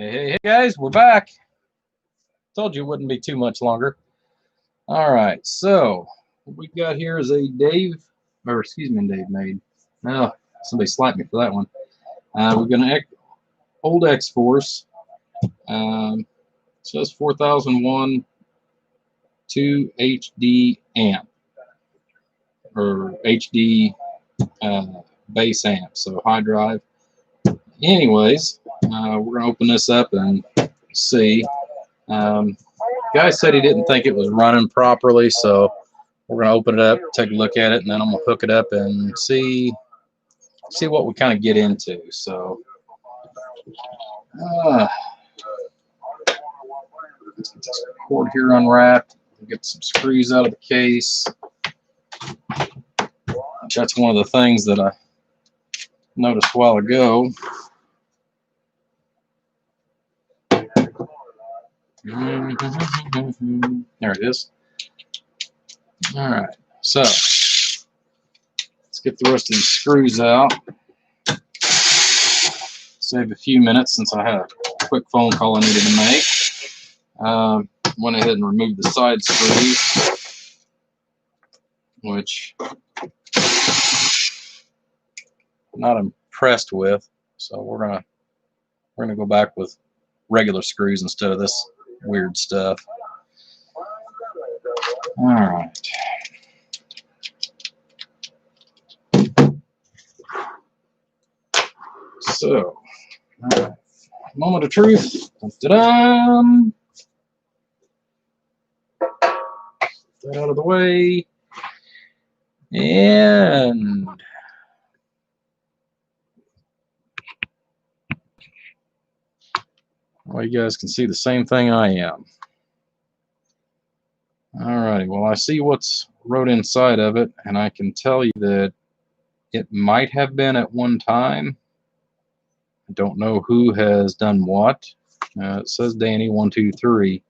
Hey guys, we're back. Told you it wouldn't be too much longer. All right, so what we got here is a Dave made. Oh, somebody slapped me for that one. We've got an old X-Force. Says 4001 2 HD amp or HD bass amp, so high drive. Anyways, we're gonna open this up and see. Guy said he didn't think it was running properly, so we're gonna open it up, take a look at it, and then I'm gonna hook it up and see what we kind of get into. So let's get this cord here unwrapped. Get some screws out of the case. That's one of the things that I noticed a while ago. There it is. All right, so let's get the rest of these screws out. Save a few minutes since I had a quick phone call I needed to make. Went ahead and removed the side screws, which I'm not impressed with. So we're gonna go back with regular screws instead of this weird stuff. All right. So, moment of truth. Dun-dun-dun. Get that out of the way. And well, you guys can see the same thing I am. Alrighty, well, I see what's wrote inside of it, and I can tell you that it might have been at one time. I don't know who has done what. It says Danny 123.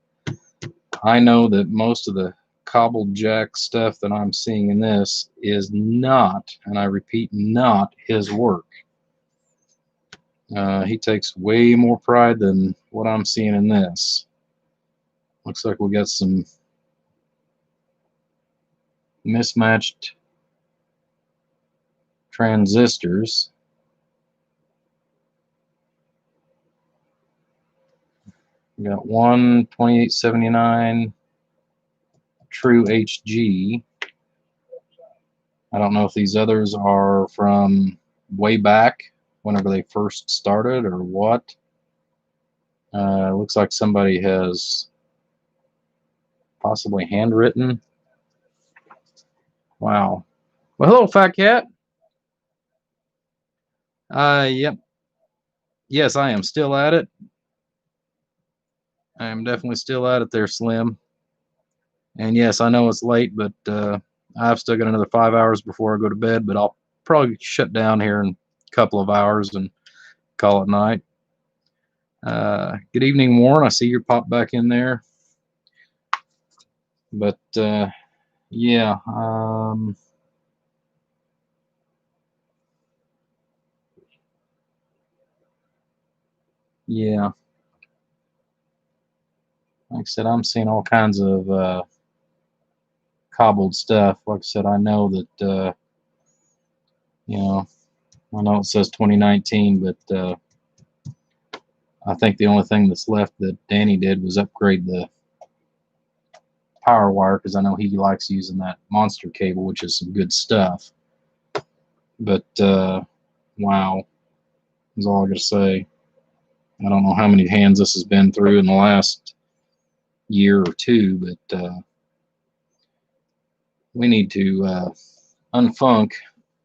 I know that most of the cobbled jack stuff that I'm seeing in this is not, and I repeat, not his work. He takes way more pride than what I'm seeing in this. Looks like we got some mismatched transistors. We got one 2879 true HG. I don't know if these others are from way back whenever they first started or what. Looks like somebody has possibly handwritten. Wow. Well, hello, Fat Cat. Yep. Yes, I am still at it. I am definitely still at it there, Slim. And yes, I know it's late, but I've still got another 5 hours before I go to bed, but I'll probably shut down here in a couple of hours and call it night. Good evening, Warren. I see you popped back in there. But yeah, yeah. Like I said, I'm seeing all kinds of cobbled stuff. Like I said, I know that you know, I know it says 2019, but I think the only thing that's left that Danny did was upgrade the power wire, because I know he likes using that monster cable, which is some good stuff. But wow, is all I gotta say. I don't know how many hands this has been through in the last year or two, but we need to unfunk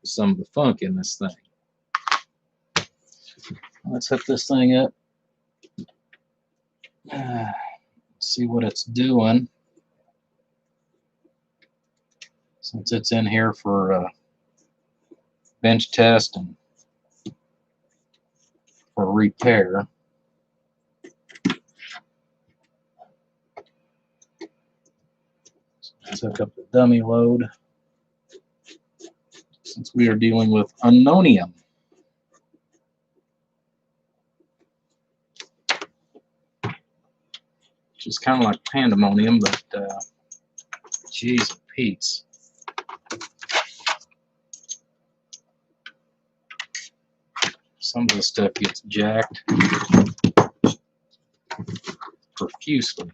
some of the funk in this thing. Let's hook this thing up. See what it's doing. Since it's in here for a bench test and for repair. So let's hook up the dummy load, since we are dealing with unknownium. which is kind of like pandemonium, but geez, Pete's. Some of the stuff gets jacked profusely.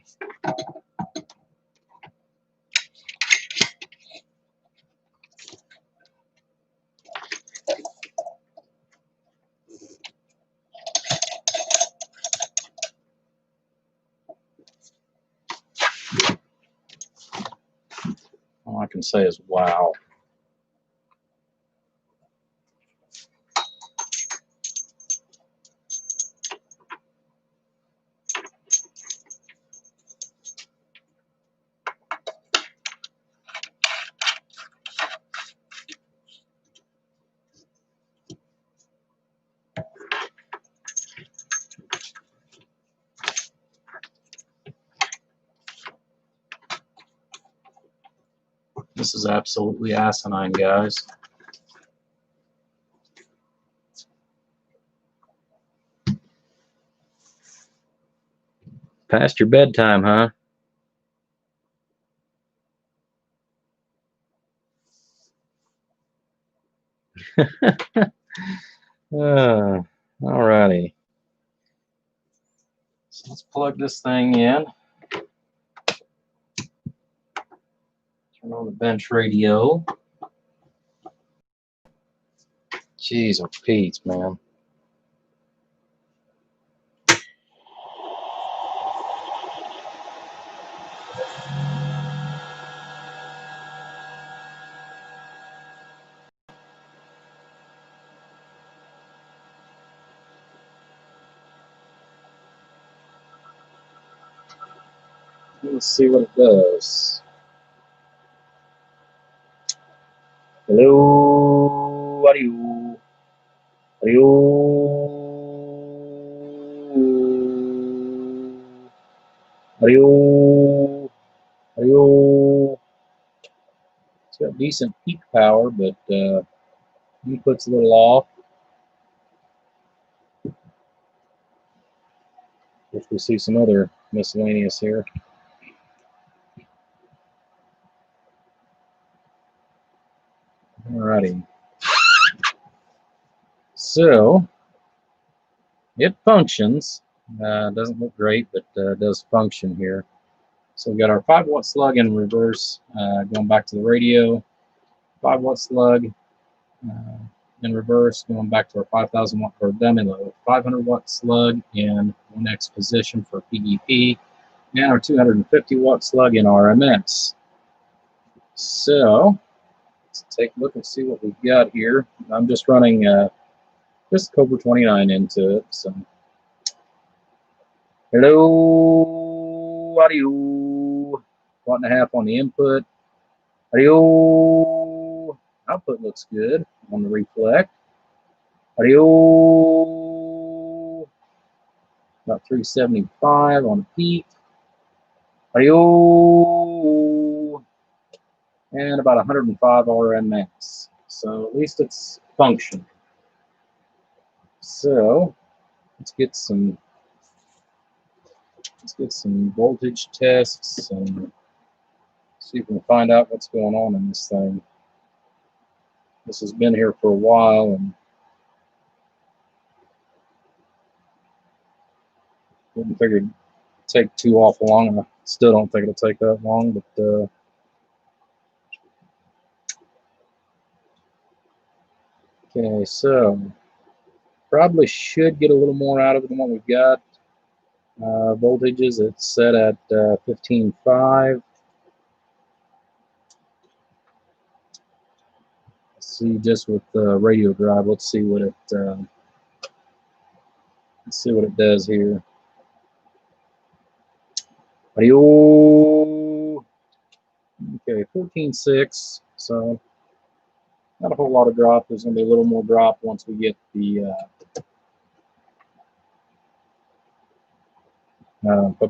All I can say is wow. This is absolutely asinine, guys. Past your bedtime, huh? Alrighty. So let's plug this thing in. Turn on the bench radio. Jeez, oh Pete, man. Let's see what it does. Hello, how are you? How are you? How are you? How are you? It's got decent peak power, but input's a little off. If we see some other miscellaneous here. Alrighty. So it functions. Doesn't look great, but does function here. So we got our 5-watt slug in reverse, going back to the radio. 5-watt slug in reverse, going back to our 5,000 watt for dummy load. 500-watt slug in 1x position for PEP, and our 250-watt slug in RMS. So let's take a look and see what we've got here. I'm just running just Cobra 29 into it. So hello, how are you? 1.5 on the input. How are you? Output looks good on the reflect. How are you? About 375 on the peak. How are you? And about 105 RMS. So at least it's functioning. So let's get some voltage tests and see if we can find out what's going on in this thing. This has been here for a while and didn't figure it'd take too awful long. I still don't think it'll take that long, but okay, so probably should get a little more out of it than what we've got. Voltages, it's set at 15.5. See, just with the radio drive, let's see what it does here. Audio. Okay, 14.6. So not a whole lot of drop. There's going to be a little more drop once we get the amp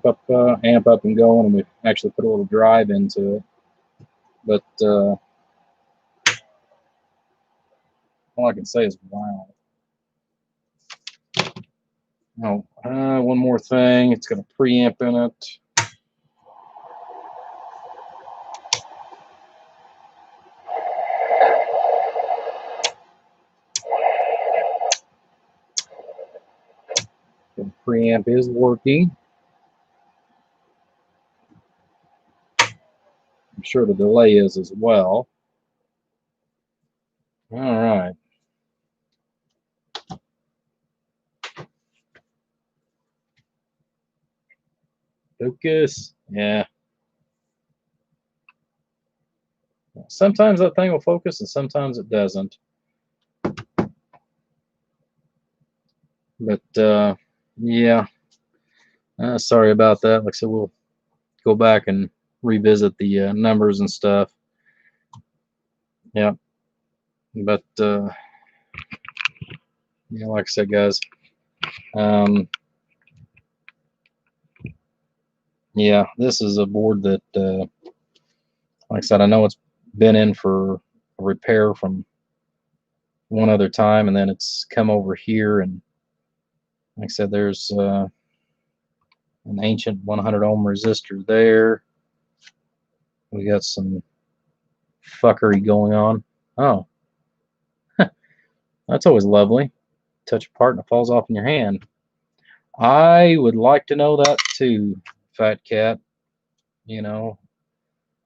up and going, and we actually put a little drive into it. But all I can say is wow. Oh, one more thing. It's got a preamp in it. preamp is working. I'm sure the delay is as well. All right. Focus. Yeah. Sometimes that thing will focus and sometimes it doesn't. But yeah. Sorry about that. Like I said, we'll go back and revisit the numbers and stuff. Yeah. But yeah, like I said, guys. Yeah, this is a board that, like I said, I know it's been in for a repair from one other time, and then it's come over here, and like I said, there's an ancient 100 ohm resistor there. We got some fuckery going on. Oh, that's always lovely. Touch a part and it falls off in your hand. I would like to know that too, Fat Cat. You know,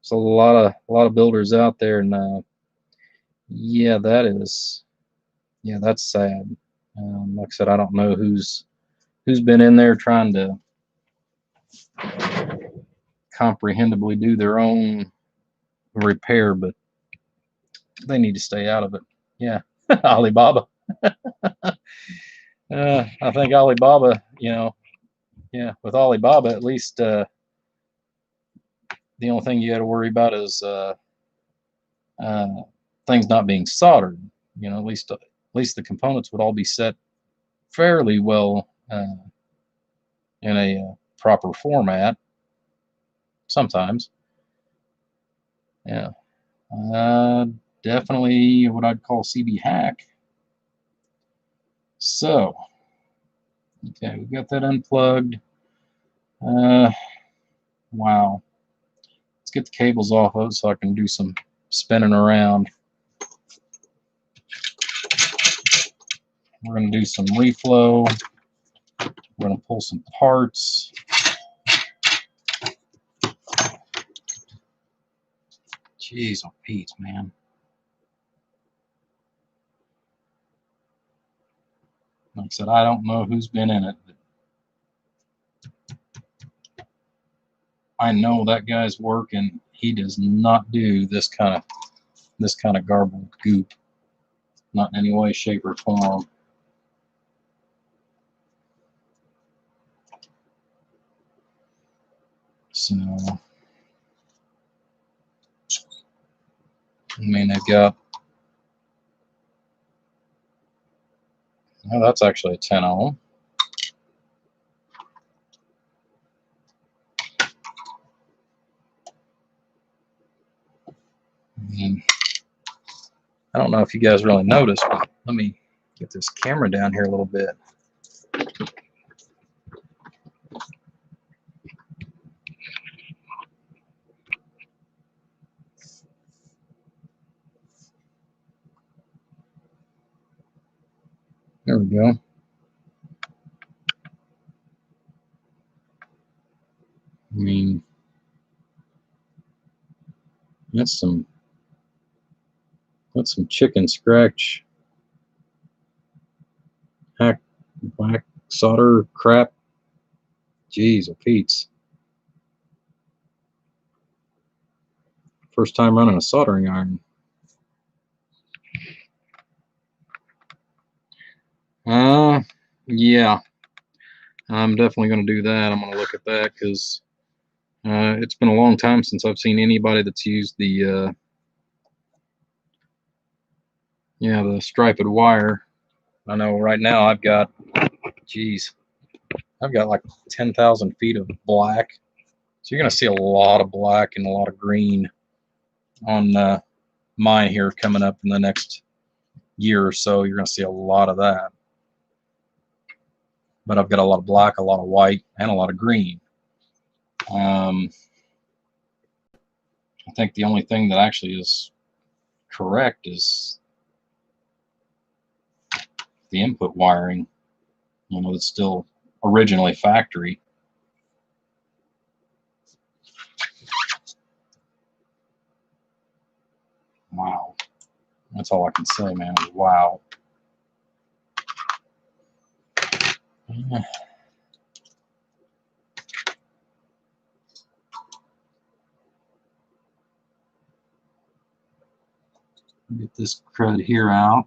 there's a lot of builders out there, and yeah, that's sad. Like I said, I don't know who's been in there trying to comprehendibly do their own repair, but they need to stay out of it. Yeah, Alibaba. I think Alibaba, yeah, with Alibaba, at least the only thing you got to worry about is things not being soldered. At least the components would all be set fairly well in a proper format. Sometimes, yeah. Definitely what I'd call CB hack. So, okay, we got that unplugged. Wow. Let's get the cables off of it so I can do some spinning around. We're going to do some reflow. We're going to pull some parts. Jeez, oh Pete, man. Like I said, I don't know who's been in it, but I know that guy's work, and he does not do this kind of garbled goop. Not in any way, shape, or form. So, I mean, they've got, oh, that's actually a 10 ohm. And I don't know if you guys really noticed, but let me get this camera down here a little bit. There we go. I mean, that's some chicken scratch hack black solder crap. Jeez, oh Pete's. First time running a soldering iron. Yeah, I'm definitely going to do that. I'm going to look at that because it's been a long time since I've seen anybody that's used the the striped wire. I know right now I've got, geez, I've got like 10,000 feet of black. So you're going to see a lot of black and a lot of green on mine here coming up in the next year or so. You're going to see a lot of that. But I've got a lot of black, a lot of white, and a lot of green. I think the only thing that actually is correct is the input wiring. It's still originally factory. Wow. That's all I can say, man. Wow. Get this crud here out.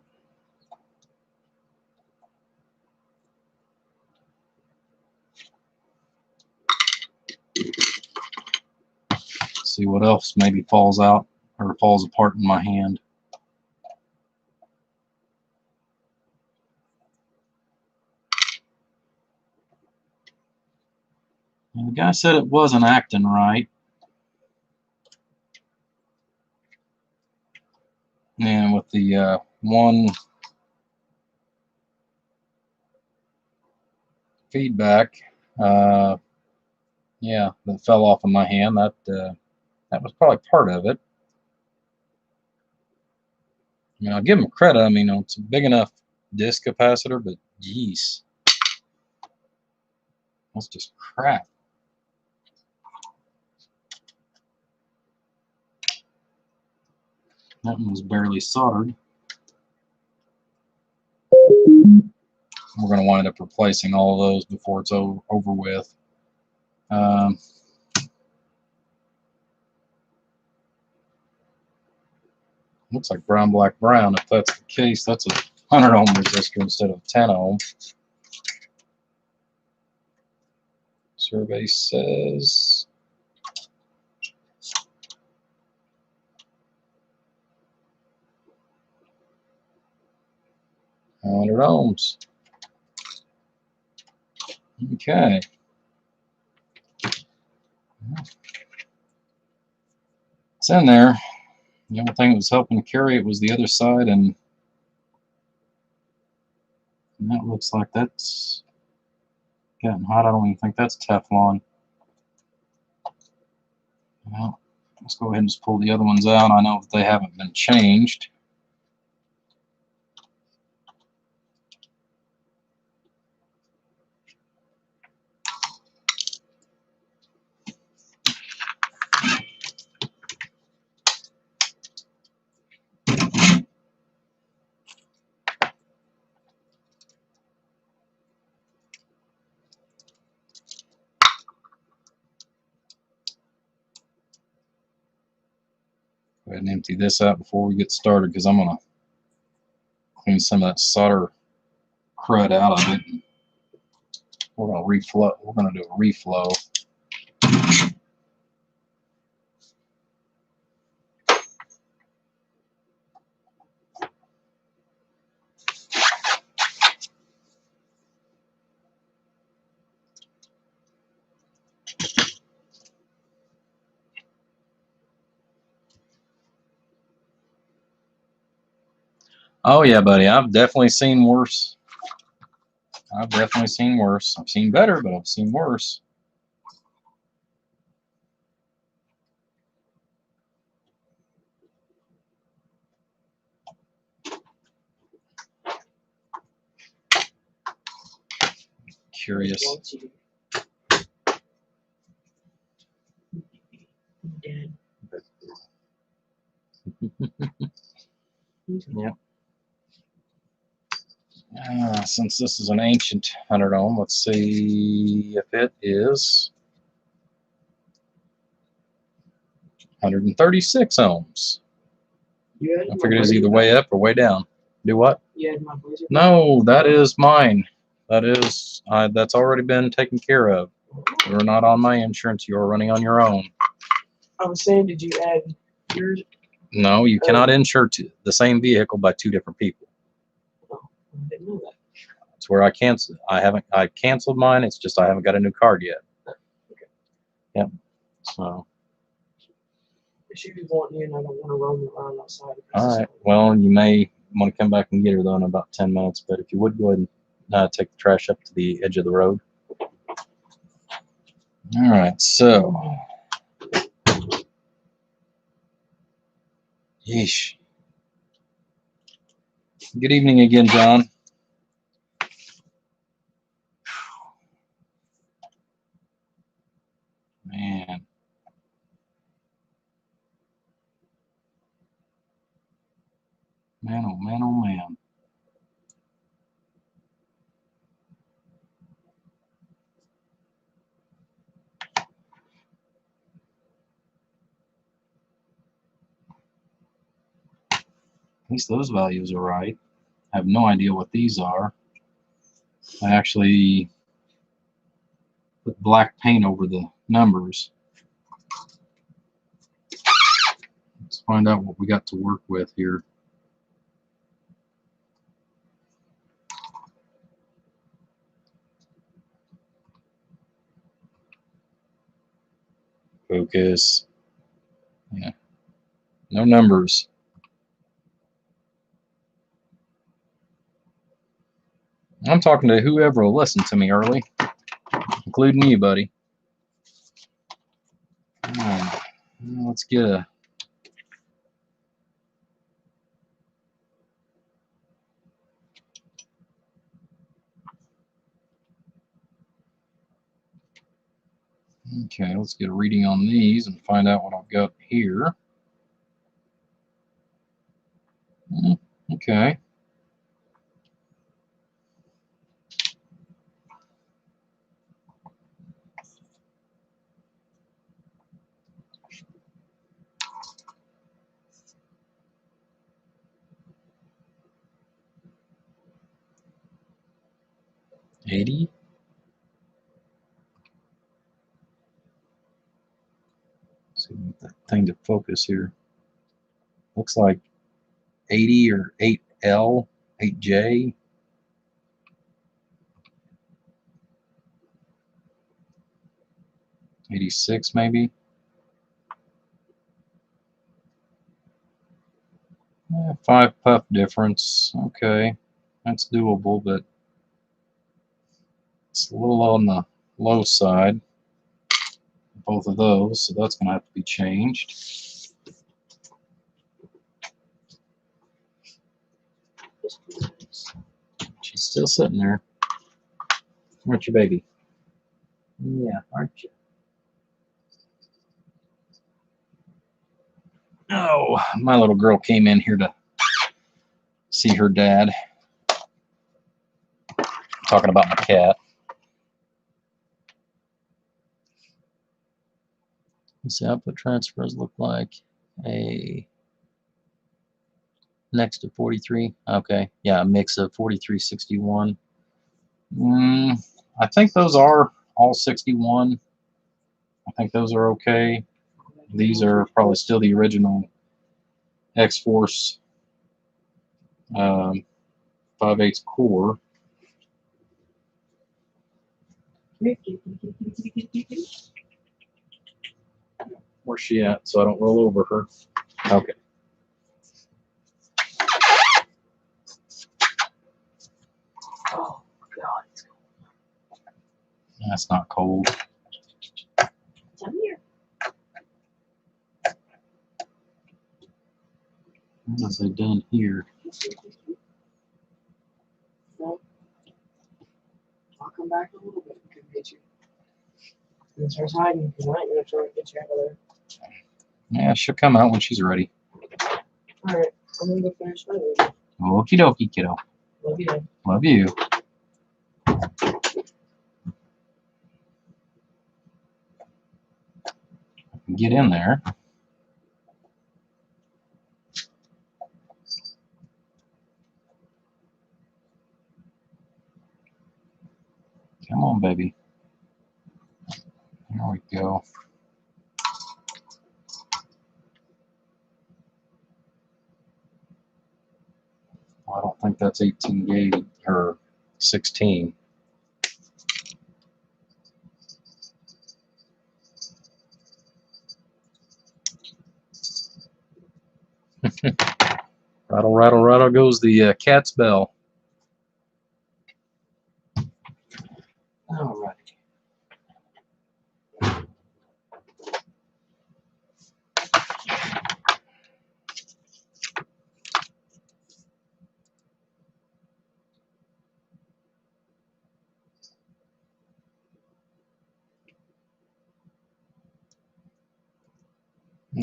See what else maybe falls out or falls apart in my hand. And the guy said it wasn't acting right. And with the one feedback, yeah, that fell off of my hand. That was probably part of it. I mean, I'll give him credit. I mean, it's a big enough disc capacitor, but geez, that's just crap. That one was barely soldered. We're going to wind up replacing all of those before it's over with. Looks like brown, black, brown. If that's the case, that's a 100 ohm resistor instead of 10 ohm. Survey says 100 ohms. Okay. It's in there. The only thing that was helping carry it was the other side, and that looks like that's getting hot. I don't even think that's Teflon. Well, let's go ahead and just pull the other ones out. I know that they haven't been changed. Go ahead and empty this out before we get started, because I'm going to clean some of that solder crud out of it. We're going to reflow. We're going to do a reflow. Oh yeah, buddy. I've definitely seen worse. I've definitely seen worse. I've seen better, but I've seen worse. Curious. Yep. Since this is an ancient 100 ohm, let's see if it is 136 ohms. I figured it was either way up or way down. Do what? No, that is mine. That is that's already been taken care of. You're not on my insurance. You're running on your own. I was saying, did you add yours? No, you cannot insure the same vehicle by two different people. Oh, I didn't know that. That's where I canceled. I canceled mine. It's just I haven't got a new card yet. Okay. Yep. So. She was wanting you, and I don't want to roam around outside. All right. Well, you may want to come back and get her though in about 10 minutes. But if you would go ahead and take the trash up to the edge of the road. All right. So. Yeesh. Good evening again, John. least those values are right. I have no idea what these are. I actually put black paint over the numbers. Let's find out what we got to work with here. Focus. Yeah. No numbers. I'm talking to whoever will listen to me early, including you, buddy. Alright, let's get a... Okay, let's get a reading on these and find out what I've got here. Okay. $80. See that thing to focus here. Looks like 80 or 8L, 8J. $86 maybe. 5 puff difference. Okay, that's doable, but it's a little on the low side. Both of those, so that's going to have to be changed. She's still sitting there. Aren't you, baby? Yeah, aren't you? Oh, my little girl came in here to see her dad. I'm talking about my cat. Let's see, output transfers look like a next to 43. Okay, yeah, a mix of 4361. I think those are all 61. I think those are okay. These are probably still the original X-Force 5/8 core. Where's she at? So I don't roll over her. Okay. Oh God, it's cold. That's not cold. Come here. What have they done here? No. I'll come back a little bit and come get you. And starts hiding because I ain't gonna try to get you out of there. Yeah, she'll come out when she's ready. Alright, I'm gonna go finish my movie. Okie dokie, kiddo. Love you, Dad. Love you. Get in there. Come on, baby. There we go. I don't think that's 18 gauge or 16. Rattle, rattle, rattle goes the cat's bell. All right.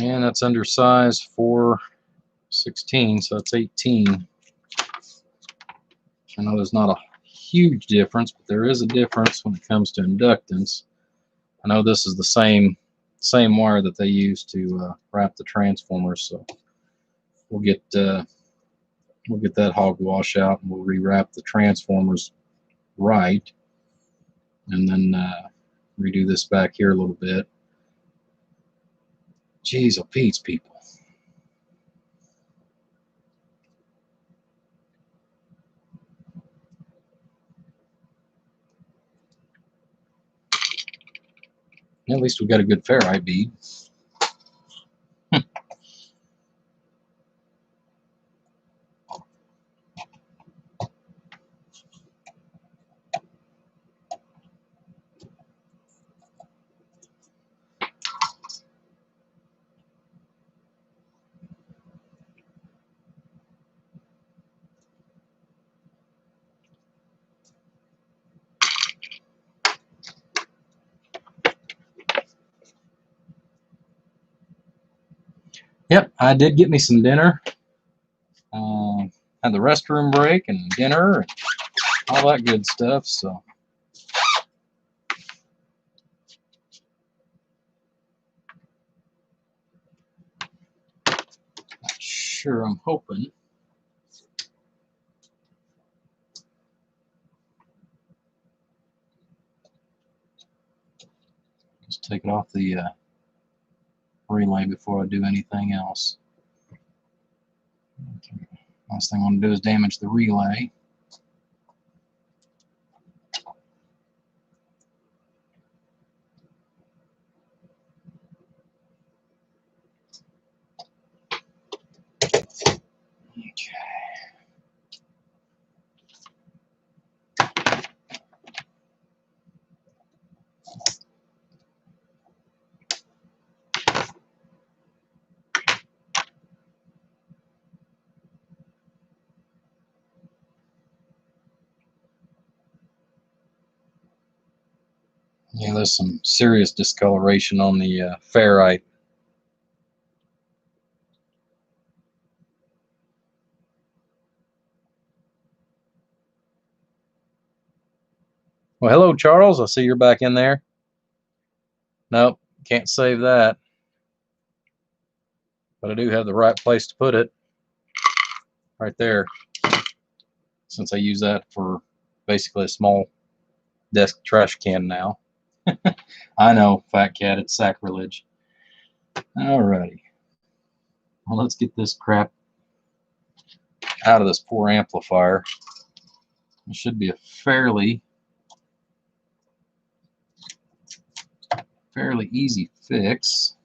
And that's under size 416, so that's 18. I know there's not a huge difference, but there is a difference when it comes to inductance. I know this is the same wire that they use to wrap the transformers, so we'll get We'll get that hogwash out and we'll rewrap the transformers right, and then redo this back here a little bit. Jeez, oh Pete's, people. At least we got a good ferrite bead. Yep, I did get me some dinner. Had the restroom break and dinner and all that good stuff. So sure, I'm hoping. Just take it off the relay before I do anything else. Okay. Last thing I want to do is damage the relay. Okay. Yeah, there's some serious discoloration on the ferrite. Well, hello, Charles. I see you're back in there. Nope, can't save that. But I do have the right place to put it. Right there. Since I use that for basically a small desk trash can now. I know, Fat Cat, it's sacrilege. Alrighty. Well, let's get this crap out of this poor amplifier. It should be a fairly easy fix.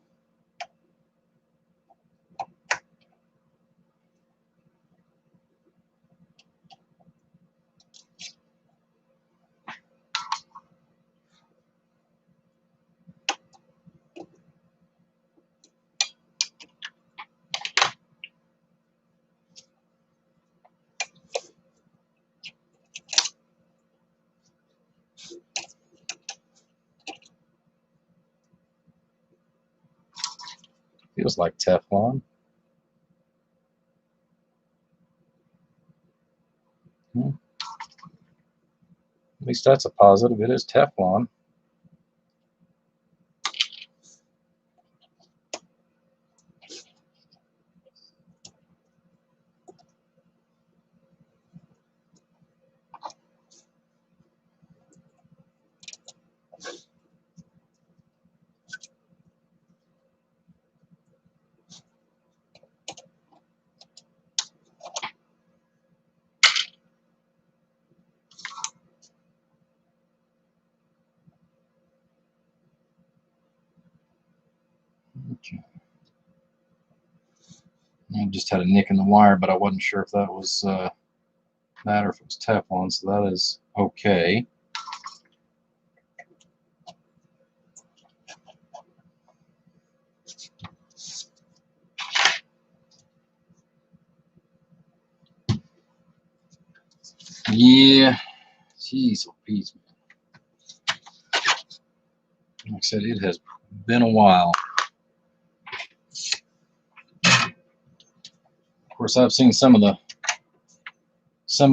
Feels like Teflon. At least that's a positive. It is Teflon. Okay. I just had a nick in the wire, but I wasn't sure if that was that or if it was Teflon, so that is okay. Yeah, jeez, oh Pete, man. Like I said, it has been a while. Of course, I've seen some of the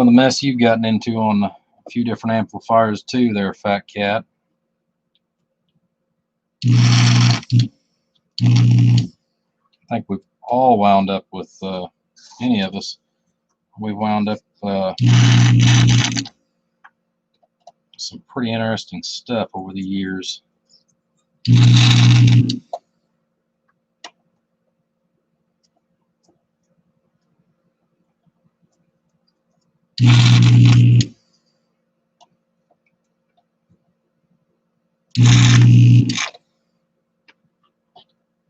mess you've gotten into on a few different amplifiers too, there, Fat Cat. I think we've all wound up with any of us we wound up some pretty interesting stuff over the years.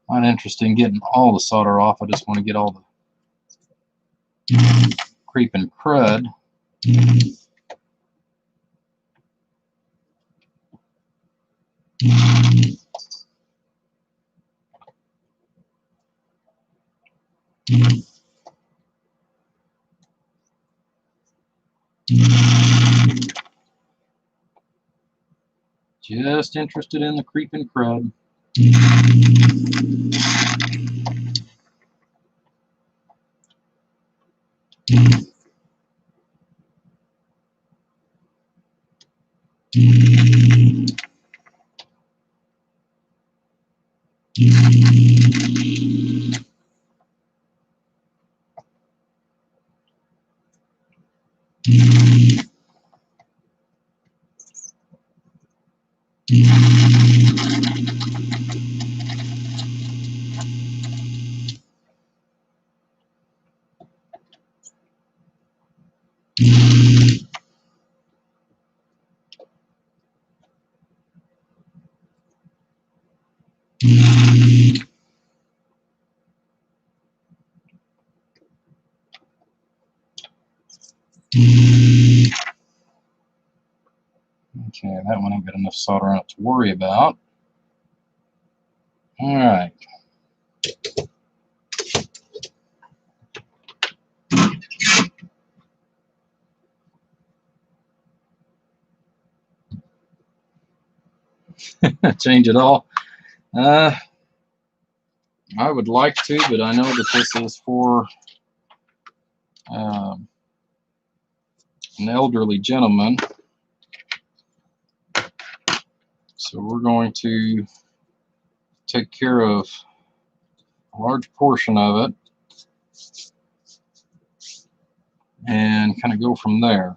Not interested in getting all the solder off. I just want to get all the creeping crud. Just interested in the creeping crud. Okay, that one ain't got enough solder on it to worry about. All right. Change it all. I would like to, but I know that this is for an elderly gentleman. So we're going to take care of a large portion of it and kind of go from there.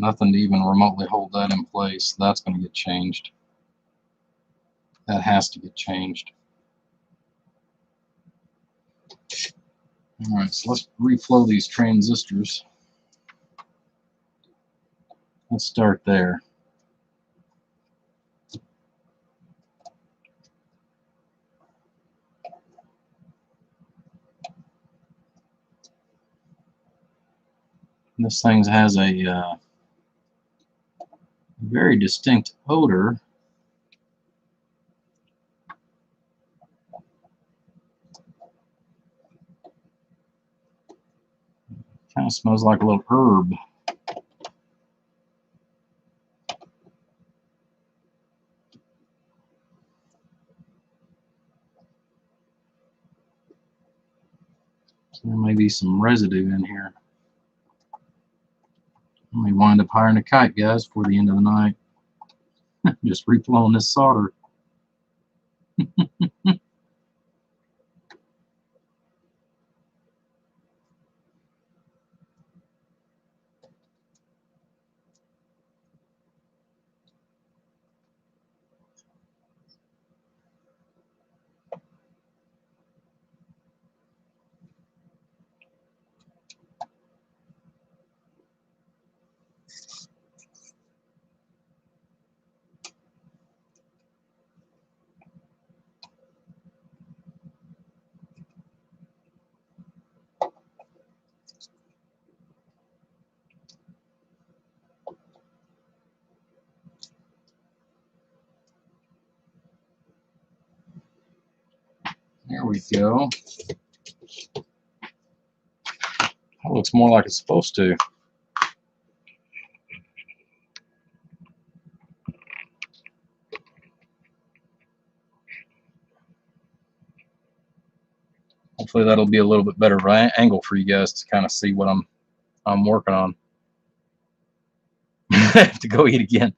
Nothing to even remotely hold that in place. That's going to get changed. That has to get changed. All right, so let's reflow these transistors. Let's start there. This thing has a very distinct odor. Kind of smells like a little herb. So there may be some residue in here. Let me wind up hiring a kite, guys, before the end of the night. Just reflowing this solder. There we go. That looks more like it's supposed to. Hopefully that'll be a little bit better angle for you guys to kind of see what I'm working on. Have to go eat again.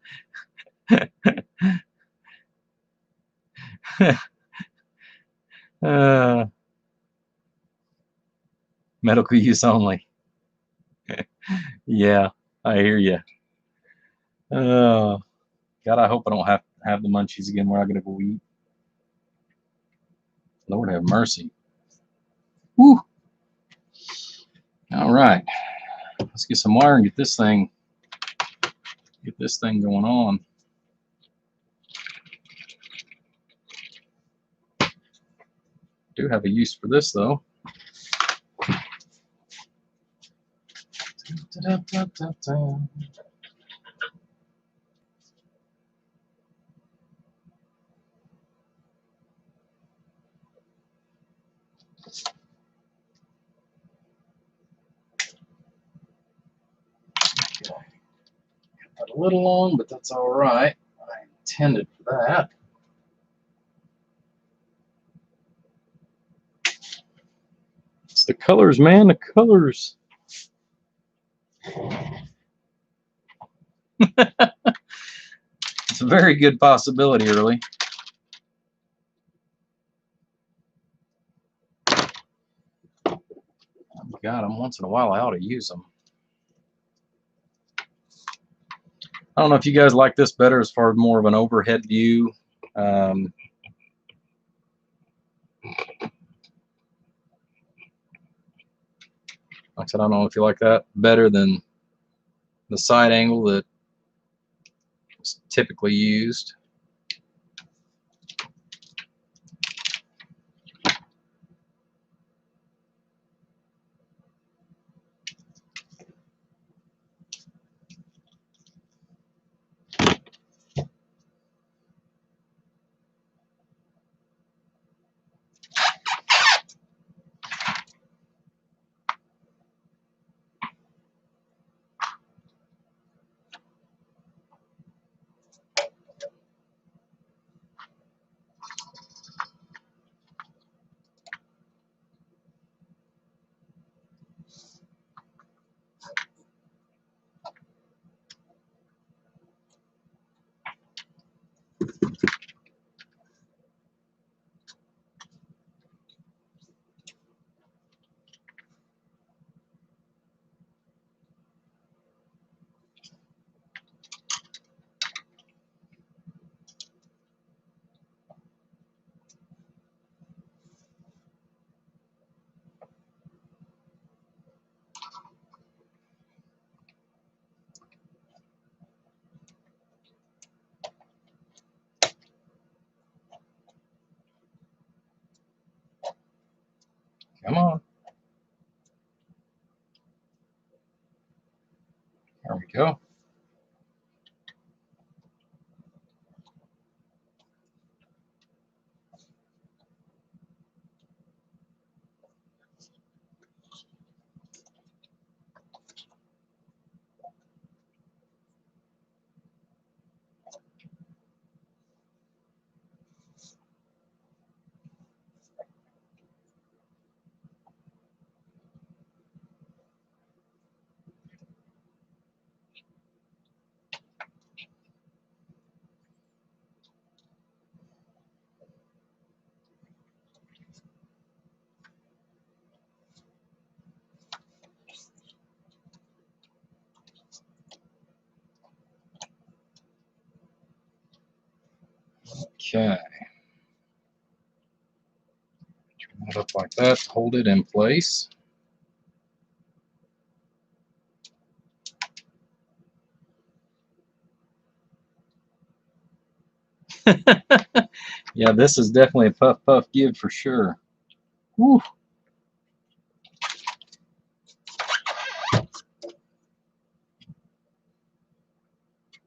Medical use only. Yeah, I hear you. God, I hope I don't have the munchies again where I gotta go eat. Lord have mercy. Woo. All right, let's get some wire and get this thing going on. Do have a use for this though. A little long, but that's all right. I intended for that. It's the colors, man, the colors. It's a very good possibility, early. God, once in a while I ought to use them. I don't know if you guys like this better as far as more of an overhead view. Like I said, I don't know if you like that better than the side angle that is typically used. Come on. There we go. Okay. Turn it up like that to hold it in place. Yeah, this is definitely a puff puff give for sure. Woo.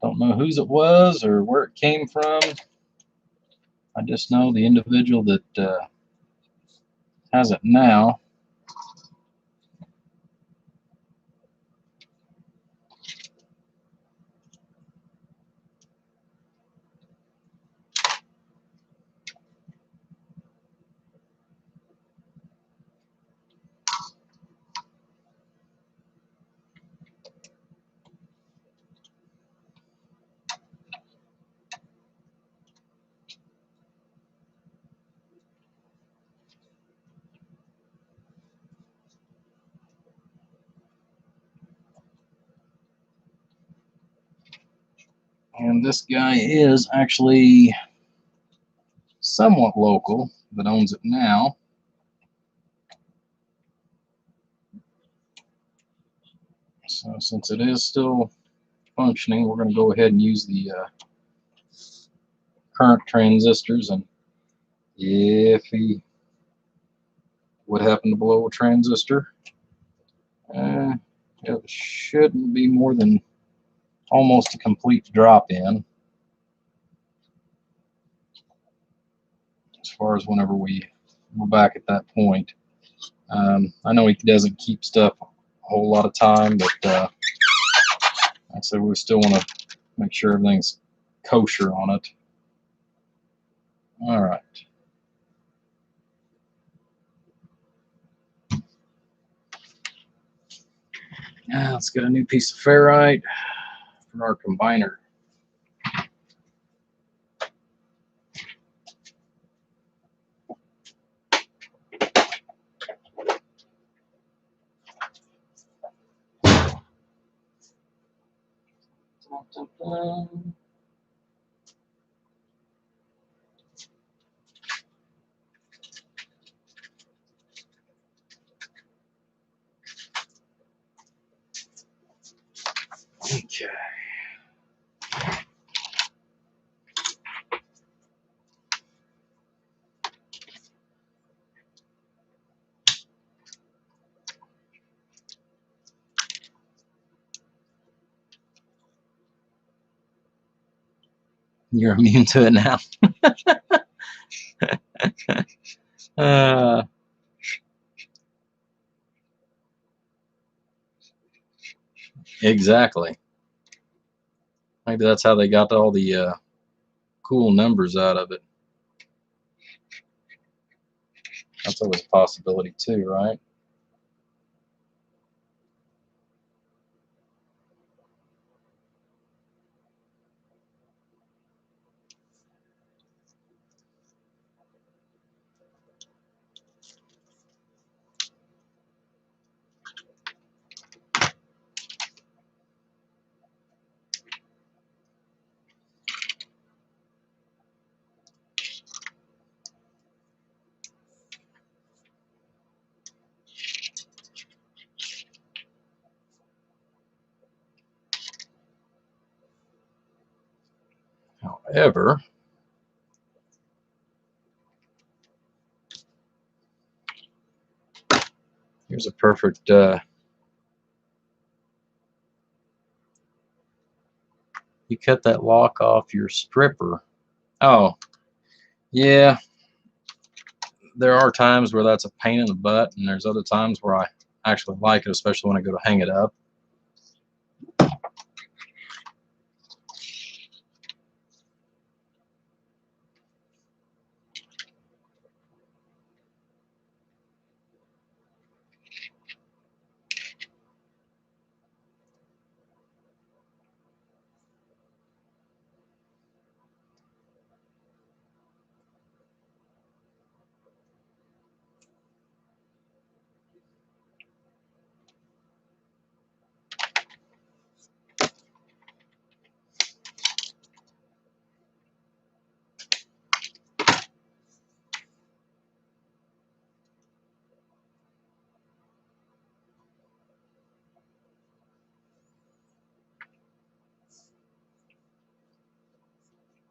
Don't know whose it was or where it came from. I just know the individual that has it now. And this guy is actually somewhat local, but owns it now. So since it is still functioning, we're going to go ahead and use the current transistors, and if he would happen to blow a transistor, it shouldn't be more than almost a complete drop-in as far as whenever we're back at that point. I know he doesn't keep stuff a whole lot of time, but like I said, we still want to make sure everything's kosher on it. All right. Now let's get a new piece of ferrite for our combiner. Dun, dun, dun. Okay. You're immune to it now. Exactly. Maybe that's how they got all the cool numbers out of it. That's always a possibility too, right? However, here's a perfect you cut that lock off your stripper. Oh, yeah. There are times where that's a pain in the butt, and there's other times where I actually like it, especially when I go to hang it up.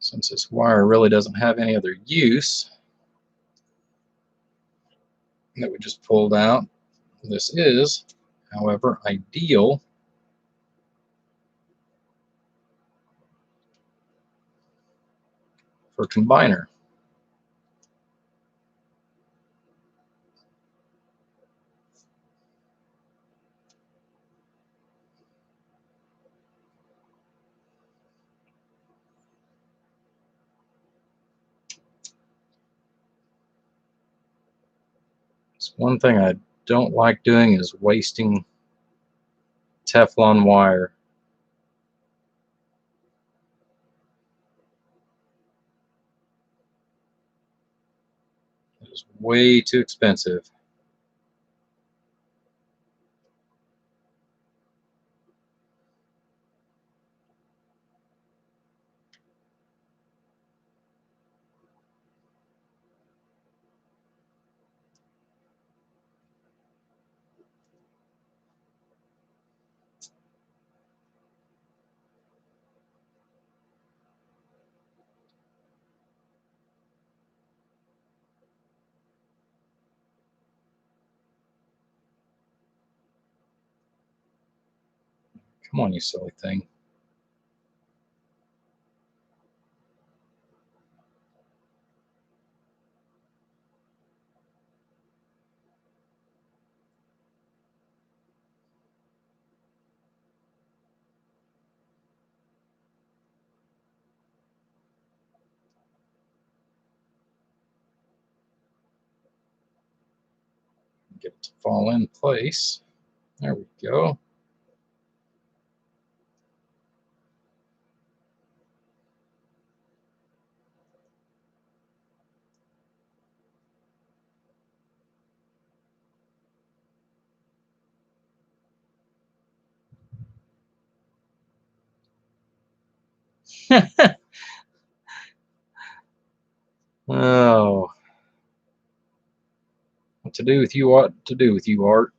Since this wire really doesn't have any other use that we just pulled out, this is, however, ideal for combiner. It's one thing I don't like doing is wasting Teflon wire. It is way too expensive. Come on, you silly thing. Get it to fall in place. There we go. Oh, what to do with you? What to do with you, Art?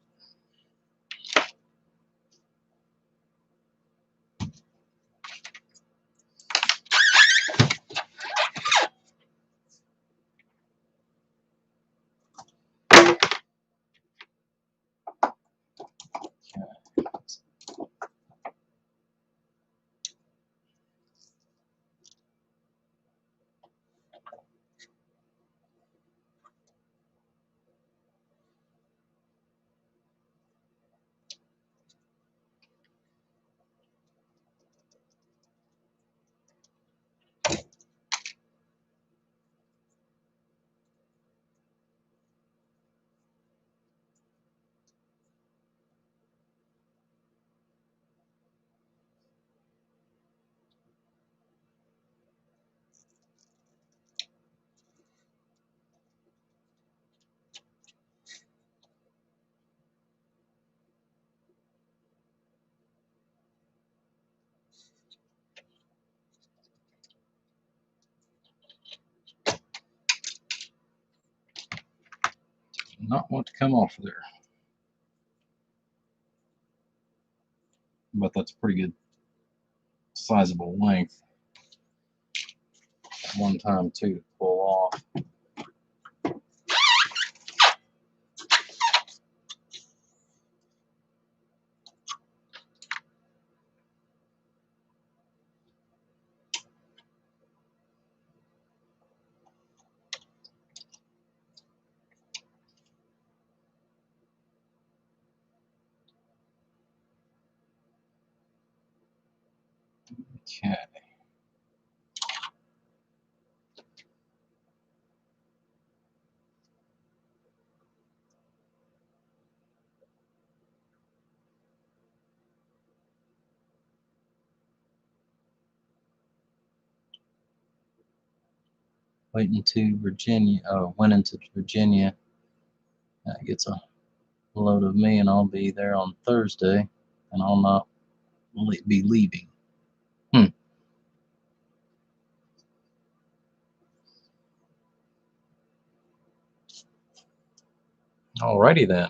Not want to come off there, but that's a pretty good sizable length at one time too to pull off. Okay. Waiting to Virginia. Oh, went into Virginia. That gets a load of me, and I'll be there on Thursday, and I'll not be leaving. Alrighty then.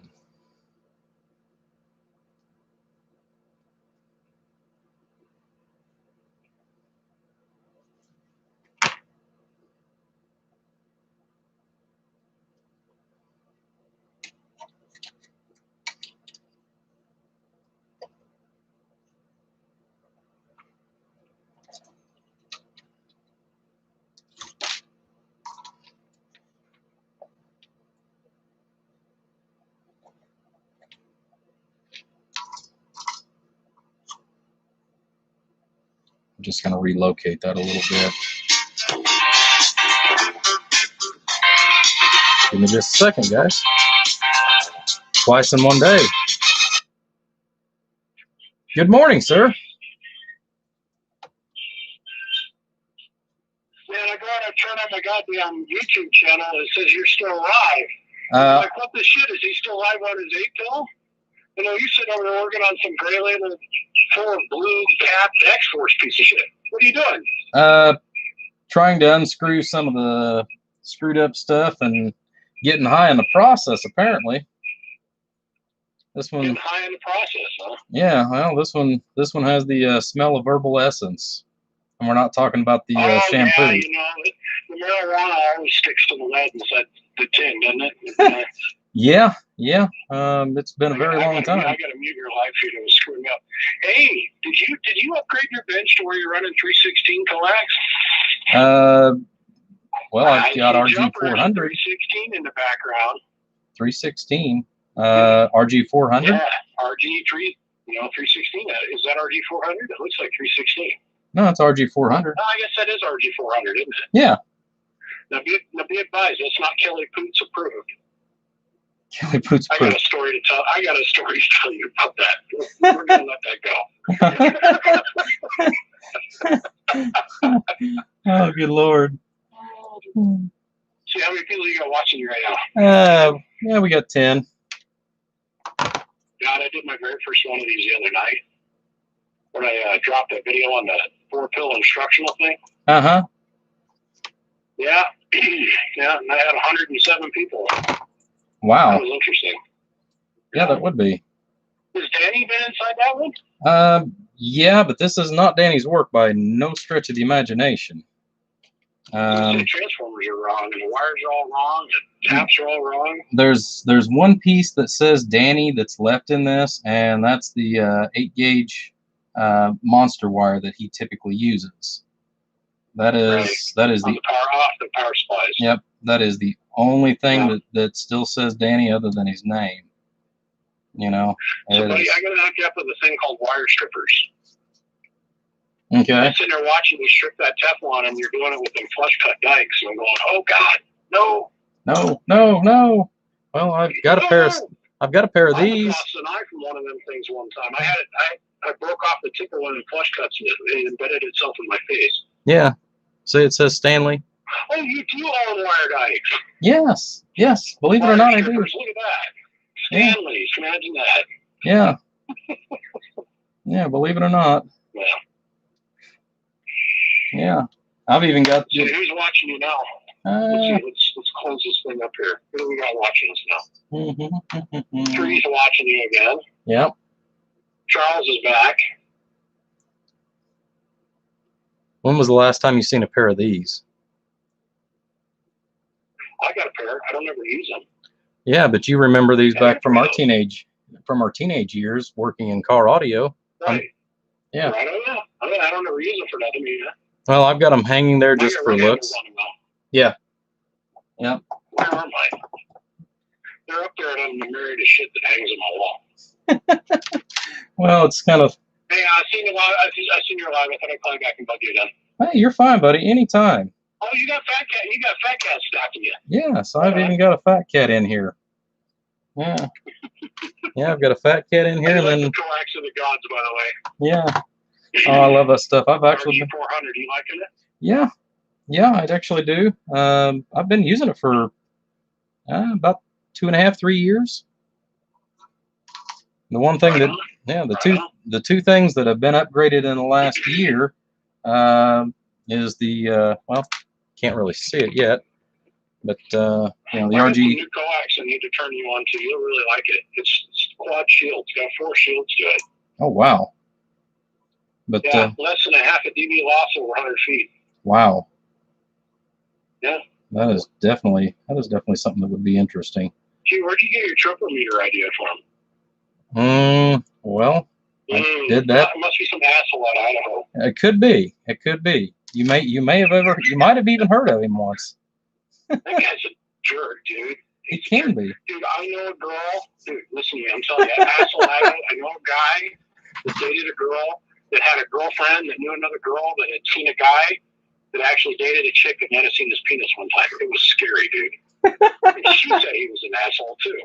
I'm just going to relocate that a little bit. Give me just a second, guys. Twice in one day. Good morning, sir. Man, I go out and turn on my goddamn YouTube channel and it says you're still live. Like, what the shit? Is he still live on his 8-pill? You know, you sit over there working on some gray label full of blue cap X-Force piece of shit. What are you doing? Trying to unscrew some of the screwed up stuff and getting high in the process, apparently. This one. Getting high in the process, huh? Yeah, well, this one has the smell of herbal essence. And we're not talking about the shampoo. Yeah, you know, the marijuana always sticks to the lead inside the tin, doesn't it? Yeah. It's been a very long time. I got to mute your live feed. It was screwing me up. Hey, did you upgrade your bench to where you're running 316 coax? Well, I've got RG 400. 316 in the background. 316. RG 400. Yeah, RG 316. Is that RG 400? It looks like 316. No, it's RG 400. Oh, I guess that is RG 400, isn't it? Yeah. Now be advised, that's not Kelly Poots approved. Kelly Poots approved. I got a story to tell you about that. We're gonna let that go. Oh, good Lord. See how many people you got watching you right now? Yeah, we got 10. God, I did my very first one of these the other night when I dropped that video on the 4-pill instructional thing. Uh-huh. Yeah. Yeah, and I had 107 people. Wow. That was interesting. Yeah, that would be. Has Danny been inside that one? Yeah, but this is not Danny's work by no stretch of the imagination. The transformers are wrong, and the wires are all wrong, and taps are all wrong. There's one piece that says Danny that's left in this, and that's the 8-gauge monster wire that he typically uses. That is the power supplies. Yep, that is the only thing that still says Danny other than his name. You know. So, buddy, I gotta hook you up with a thing called wire strippers. Okay. I'm sitting there watching you strip that Teflon, and you're doing it with them flush cut dikes, and I'm going, "Oh God, no, no, no, no." Well, I've got a pair of these. I lost an eye from one of them things one time. I broke off the tip of one of the flush cuts, and it embedded itself in my face. Yeah. See, it says Stanley. Oh, you do own wire dikes? Yes, yes. Believe it or not, I do. Look at that. Stanley's, imagine that. Yeah. Yeah, believe it or not. Yeah. Yeah. I've even got. So who's watching you now? Let's close this thing up here. Who do we got watching us now? Tree's watching you again. Yep. Charles is back. When was the last time you seen a pair of these? I got a pair. I don't ever use them. Yeah, but you remember these back from our teenage years working in car audio. Right. Yeah. I don't know. I don't ever use them for nothing either. Well, I've got them hanging there just for looks. Yeah. Yep. Where am I? They're up there and I'm married to shit that hangs on my wall. Well, it's kind of. Hey, I seen you live. I seen you live. I thought I'd call you back and bug you again. Hey, you're fine, buddy. Anytime. Oh, you got fat cat. You got fat cat stalking you. Yes, I've even got a fat cat in here. Yeah. Yeah, I've got a fat cat in here, and then. The coax of the gods, by the way. Yeah. Oh, I love that stuff. I've actually been. 400. You liking it? Yeah. Yeah, I actually do. I've been using it for about 2.5, 3 years. The one thing that, the two things that have been upgraded in the last year is the well, can't really see it yet, but the RG. New coax I need to turn you on to. You'll really like it. It's quad shield. It's got 4 shields to it. Oh wow! But less than a half a dB loss over 100 feet. Wow. Yeah. That is definitely something that would be interesting. Gee, where'd you get your triple meter idea from? Well, I did that. It must be some asshole out of Idaho. It could be. It could be. You might have even heard of him once. That guy's a jerk, dude. He can be. Dude, I know a girl. Dude, listen to me. I'm telling you, asshole Idaho. I know a guy that dated a girl that had a girlfriend that knew another girl that had seen a guy that actually dated a chick that might have seen his penis one time. It was scary, dude. And she said he was an asshole too.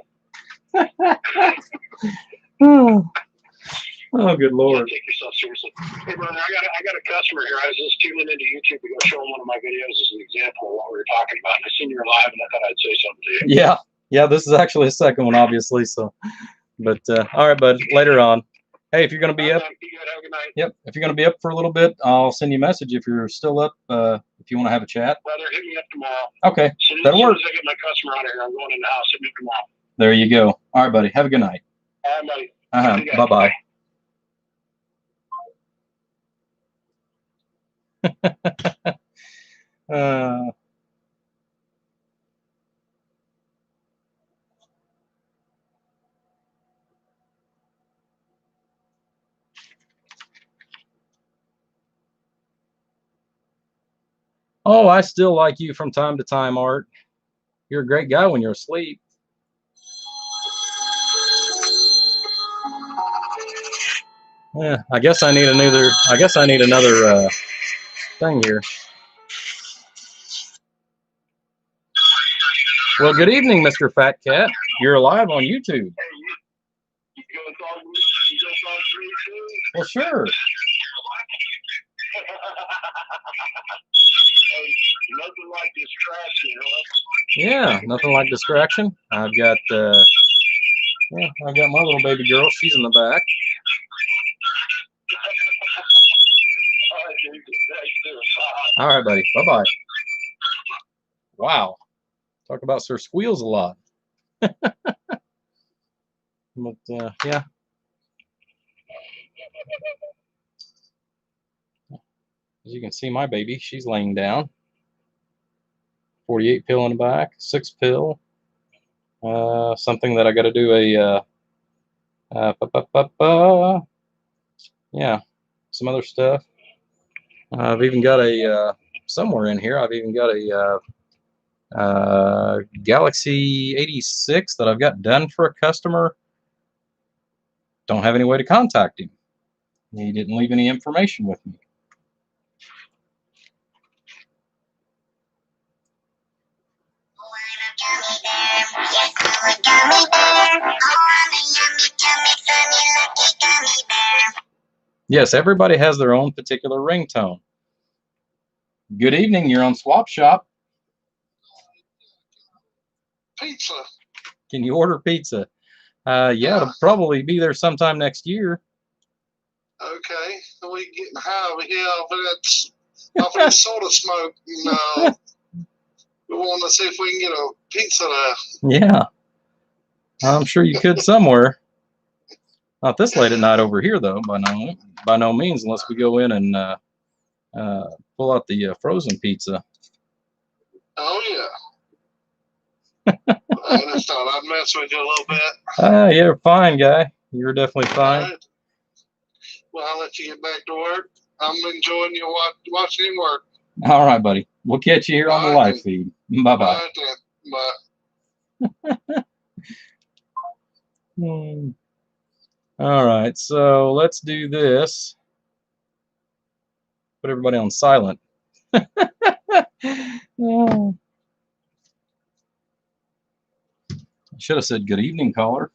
Oh, good Lord. Take yourself seriously. Hey, brother, I got a customer here. I was just tuning into YouTube to go show him one of my videos as an example of what we were talking about. And I seen you were live, and I thought I'd say something to you. Yeah. Yeah, this is actually the second one, obviously. So, but all right, bud. Later on. Hey, if you're going to be up. Be good. Have a good night. Yep. If you're going to be up for a little bit, I'll send you a message if you're still up. If you want to have a chat. Brother, hit me up tomorrow. Okay. That'll work. As soon as I get my customer out of here, I'm going in the house. Hit me tomorrow. There you go. All right, buddy. Have a good night. All right, buddy. Bye-bye. Oh, I still like you from time to time, Art. You're a great guy when you're asleep. Yeah, I guess I need another thing here. Well, good evening, Mr. Fat Cat. You're live on YouTube. Hey, you gonna talk to me? You gonna talk to me too? Well, sure. Hey, nothing like distraction, huh? Yeah, nothing like distraction. I've got my little baby girl. She's in the back. All right, dude. Thanks, dude. All right, buddy. Bye-bye. Wow. Talk about Sir Squeals a lot. But, yeah. As you can see, my baby, she's laying down. 48 pill in the back, 6 pill. Something that I got to do yeah, some other stuff. I've even got somewhere in here, I've even got a Galaxy 86 that I've got done for a customer. Don't have any way to contact him. He didn't leave any information with me. Yes, everybody has their own particular ringtone. Good evening, you're on Swap Shop. Pizza. Can you order pizza? Yeah, it'll probably be there sometime next year. Okay, we getting high over here off of this soda smoke. No, we want to see if we can get a pizza there. Yeah, I'm sure you could somewhere. Not this late at night over here, though. By no means, unless we go in and pull out the frozen pizza. Oh yeah. I just thought I'd mess with you a little bit. You're fine, guy. You're definitely fine. Right. Well, I'll let you get back to work. I'm enjoying you watching him work. All right, buddy. We'll catch you here on the live feed. Bye-bye. Bye. All right, so let's do this. Put everybody on silent. Oh. I should have said good evening, caller.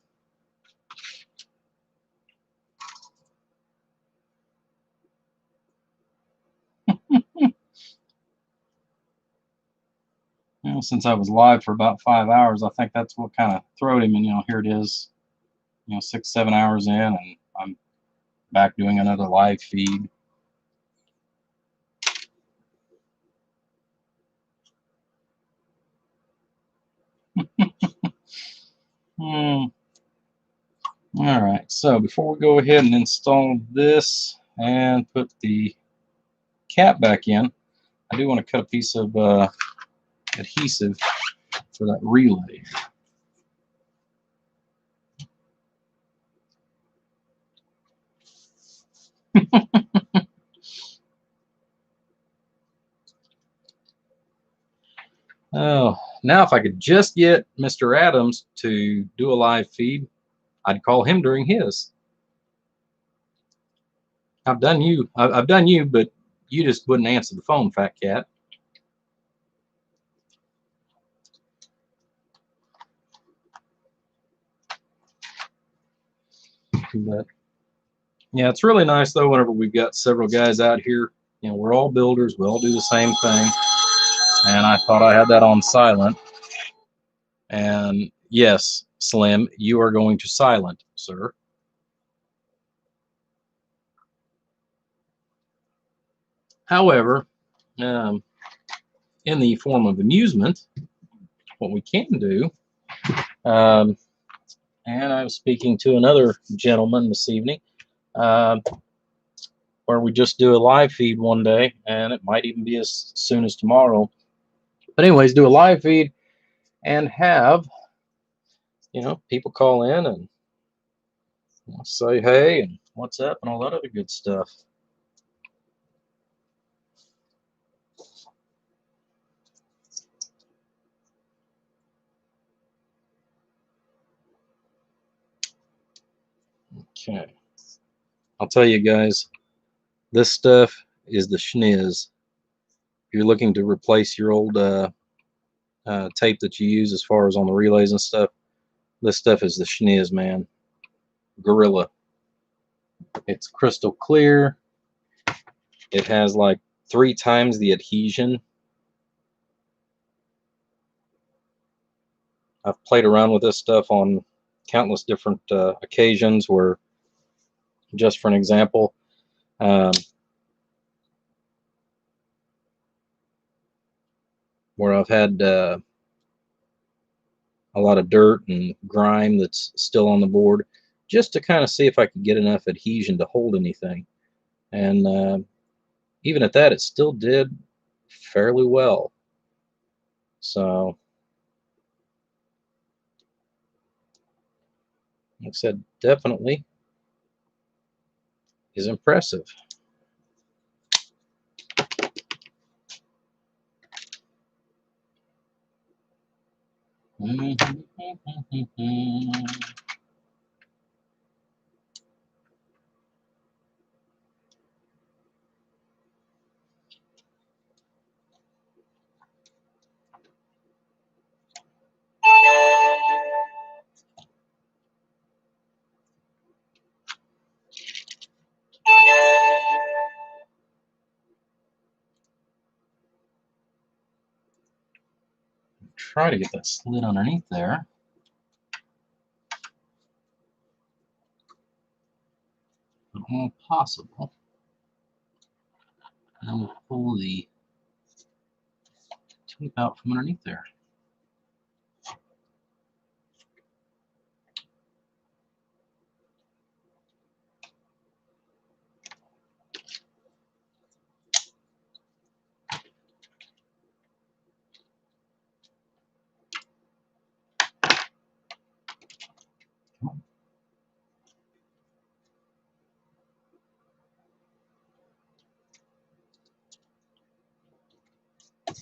Since I was live for about 5 hours, I think that's what kind of throwed him. And here it is, 6, 7 hours in, and I'm back doing another live feed. All right, so before we go ahead and install this and put the cap back in, I do want to cut a piece of adhesive for that relay. Oh, now if I could just get Mr. Adams to do a live feed, I'd call him during his. I've done you, but you just wouldn't answer the phone, Fat Cat. But yeah, it's really nice though whenever we've got several guys out here. We're all builders, we all do the same thing. And I thought I had that on silent. And yes, Slim, you are going to silent, sir. However, in the form of amusement, what we can do, and I was speaking to another gentleman this evening, where we just do a live feed one day, and it might even be as soon as tomorrow. But anyways, do a live feed and have, people call in and say hey and what's up and all that other good stuff. Okay. I'll tell you guys, this stuff is the schniz. If you're looking to replace your old tape that you use as far as on the relays and stuff, this stuff is the schniz, man. Gorilla. It's crystal clear. It has like 3 times the adhesion. I've played around with this stuff on countless different occasions where, just for an example, where I've had a lot of dirt and grime that's still on the board, just to kind of see if I could get enough adhesion to hold anything. And even at that, it still did fairly well. So, like I said, definitely is impressive. Try to get that slit underneath there. But all possible. And we'll pull the tape out from underneath there.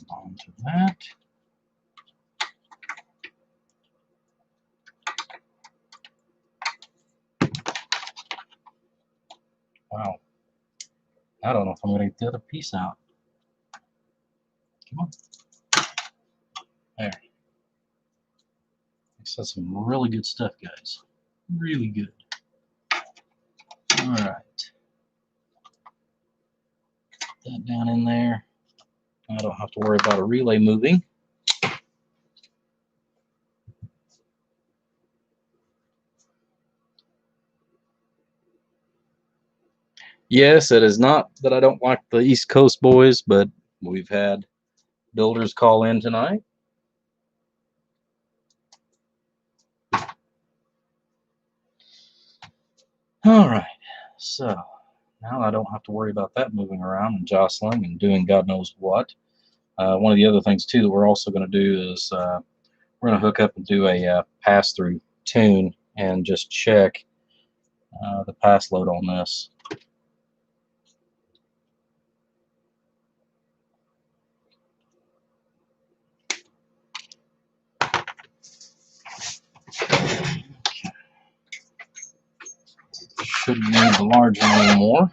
Onto that. Wow. I don't know if I'm going to get the other piece out. Come on. There. This is some really good stuff, guys. Really good. All right. Put that down in there. I don't have to worry about a relay moving. Yes, it is not that I don't like the East Coast boys, but we've had builders call in tonight. All right, so now I don't have to worry about that moving around and jostling and doing God knows what. One of the other things too that we're also going to do is we're going to hook up and do a pass-through tune and just check the pass load on this. Shouldn't need the large one anymore.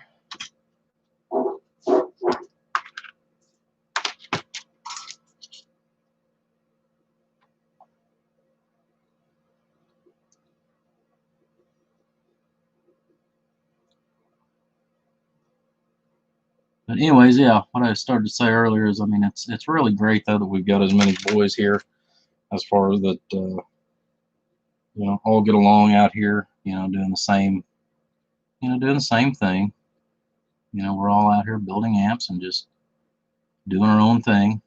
But anyways, yeah, what I started to say earlier is, I mean, it's really great though that we've got as many boys here, as far as that, you know, all get along out here, you know, doing the same thing. You know, we're all out here building amps and just doing our own thing.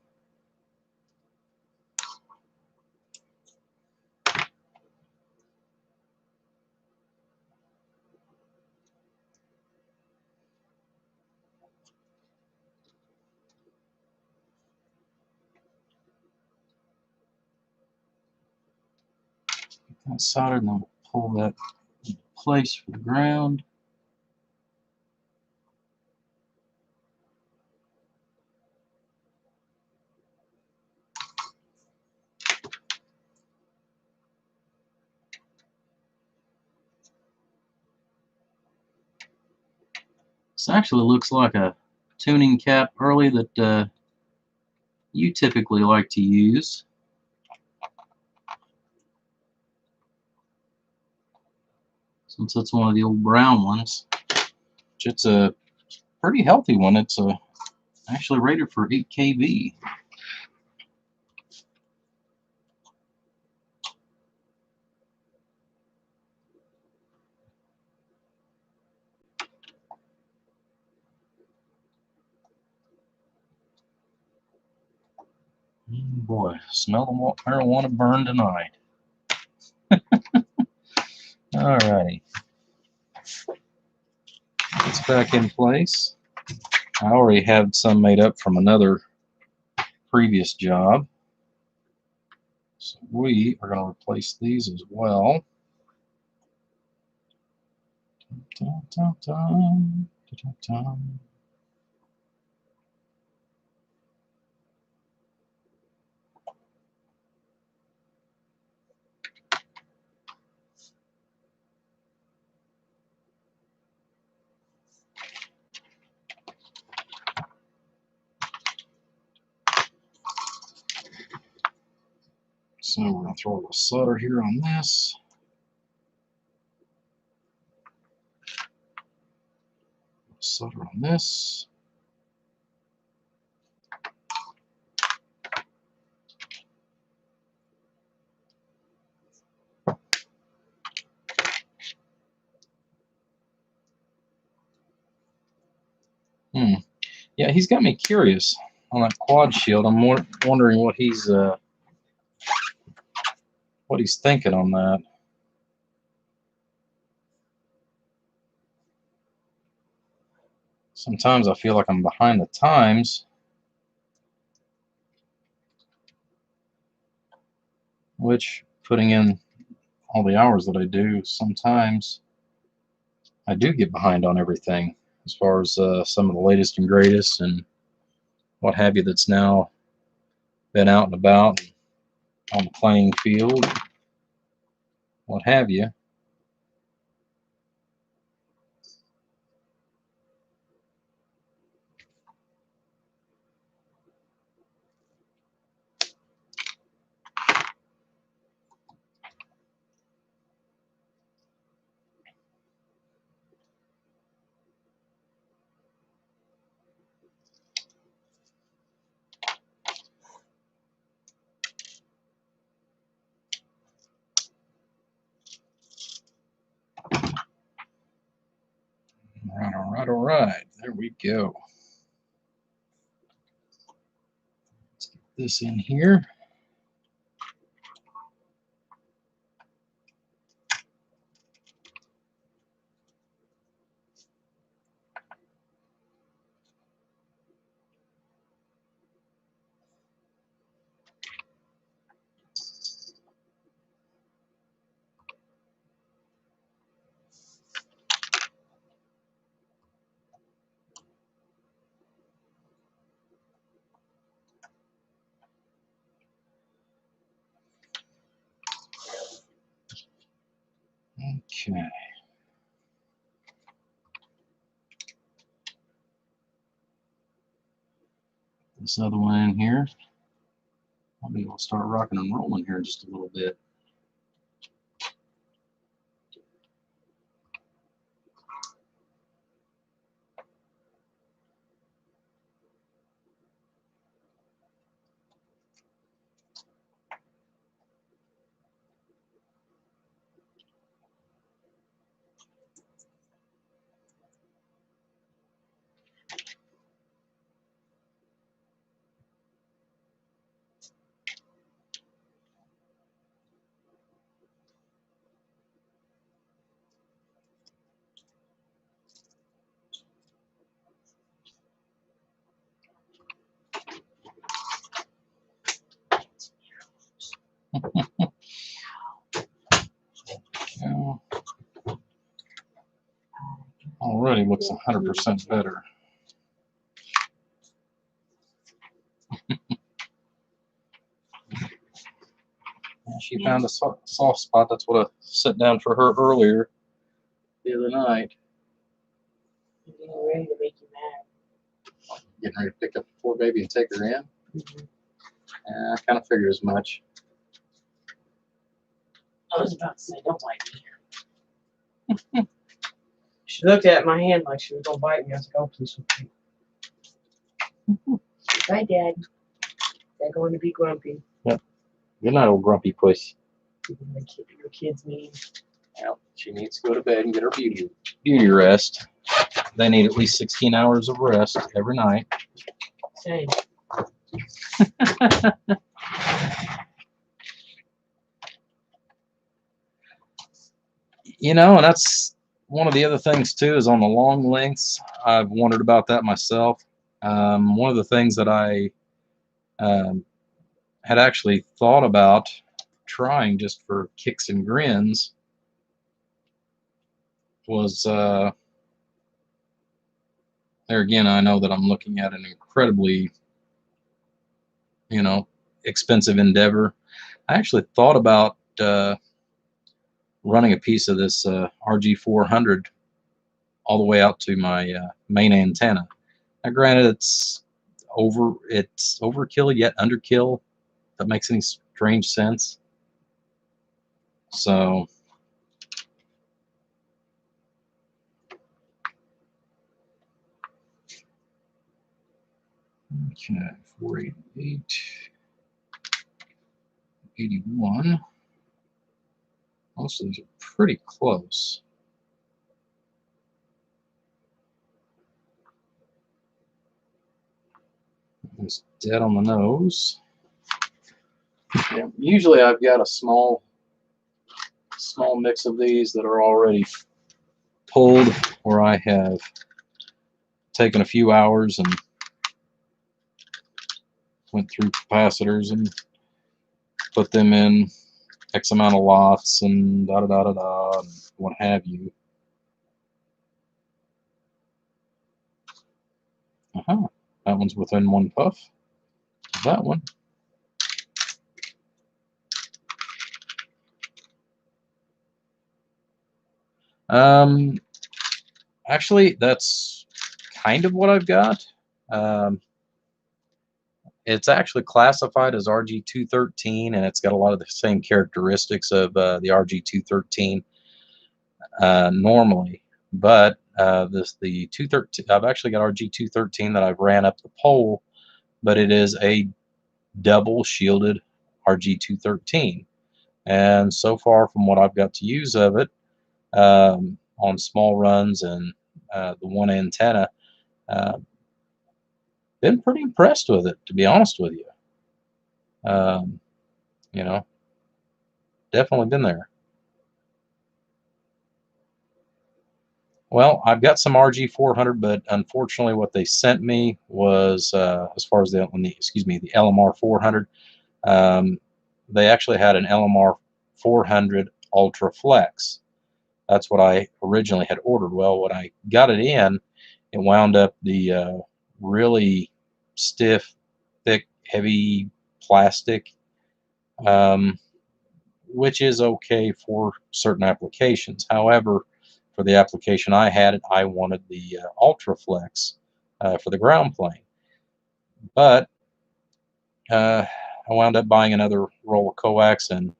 Get that soldered, and then we'll pull that into place for the ground. This actually looks like a tuning cap early that you typically like to use. Since it's one of the old brown ones, which it's a pretty healthy one. It's actually rated for 8 kV. Boy, smell the marijuana burn tonight. Alrighty. It's back in place. I already had some made up from another previous job. So we are going to replace these as well. Dun, dun, dun, dun, dun, dun. So we're going to throw a little solder here on this. Solder on this. Yeah, he's got me curious on that quad shield. I'm more wondering what he's thinking on that. Sometimes I feel like I'm behind the times, which, putting in all the hours that I do, sometimes I do get behind on everything as far as some of the latest and greatest and what have you that's now been out and about on the playing field, what have you. All right. There we go. Let's get this in here. Okay. This other one in here. I'll be able to start rocking and rolling here just a little bit. Already looks 100% better. She found a soft spot. That's what I set down for her earlier the other night. I'm getting ready to make you mad. Getting ready to pick up the poor baby and take her in. Mm-hmm. I kind of figured as much. I was about to say, don't bite me. She looked at my hand like she was gonna bite me. I was like, oh, please don't. Bye, Dad. They're going to be grumpy. Yep. You're not old grumpy puss. Your kids mean. Well, she needs to go to bed and get her beauty rest. They need at least 16 hours of rest every night. Same. You know, and that's one of the other things too, is on the long lengths. I've wondered about that myself. One of the things that I had actually thought about trying just for kicks and grins was, there again, I know that I'm looking at an incredibly, expensive endeavor. I actually thought about running a piece of this RG400 all the way out to my main antenna. Now, granted, it's overkill yet underkill. If that makes any strange sense. So, okay, 488, 81. Most of these are pretty close. It's dead on the nose. Yeah, usually I've got a small mix of these that are already pulled, where I have taken a few hours and went through capacitors and put them in X amount of lots and da da da da da and what have you. That one's within one puff. That one. Actually, that's kind of what I've got. It's actually classified as RG213, and it's got a lot of the same characteristics of the RG213 normally. But the 213, I've actually got RG213 that I've ran up the pole, but it is a double shielded RG213. And so far from what I've got to use of it, on small runs and the one antenna, been pretty impressed with it, to be honest with you. Definitely been there. Well, I've got some RG400, but unfortunately what they sent me was, as far as the LMR 400, they actually had an LMR 400 Ultra Flex. That's what I originally had ordered. Well, when I got it in, it wound up the really stiff, thick, heavy plastic, which is okay for certain applications. However, for the application I had, I wanted the Ultra Flex for the ground plane. But I wound up buying another roll of coax, and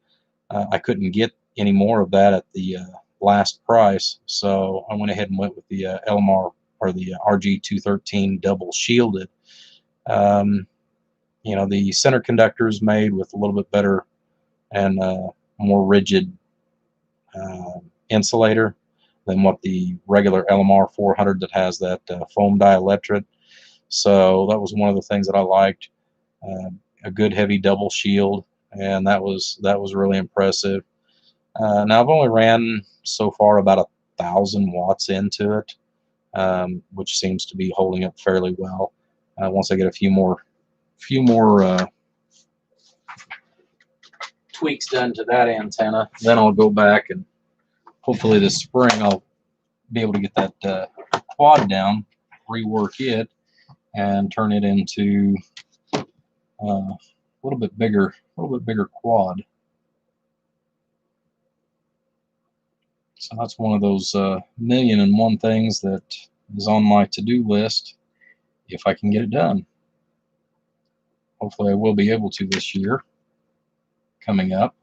I couldn't get any more of that at the last price. So I went ahead and went with the LMR, or the RG213 double shielded. The center conductor is made with a little bit better and more rigid insulator than what the regular LMR 400 that has that foam dielectric. So that was one of the things that I liked. A good heavy double shield, and that was really impressive. Now I've only ran so far about 1,000 watts into it, which seems to be holding up fairly well. Once I get a few more tweaks done to that antenna, then I'll go back and hopefully this spring I'll be able to get that quad down, rework it, and turn it into a little bit bigger quad. So that's one of those million and one things that is on my to-do list if I can get it done. Hopefully I will be able to this year coming up.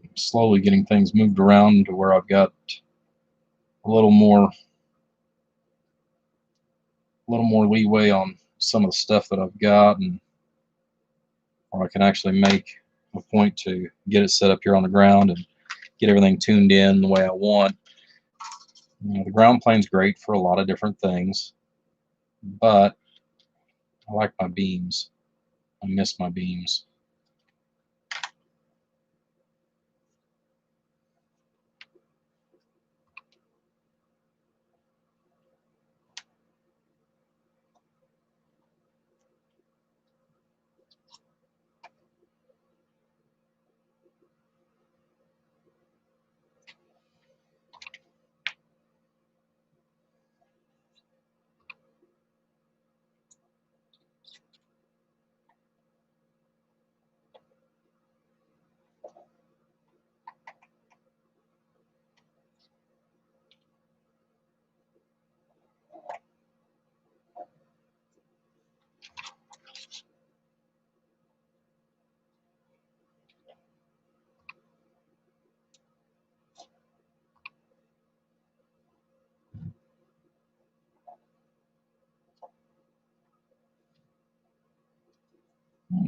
I'm slowly getting things moved around to where I've got a little more leeway on some of the stuff that I've got, and or I can actually make a point to get it set up here on the ground and get everything tuned in the way I want. You know, the ground plane's great for a lot of different things, but I like my beams. I miss my beams.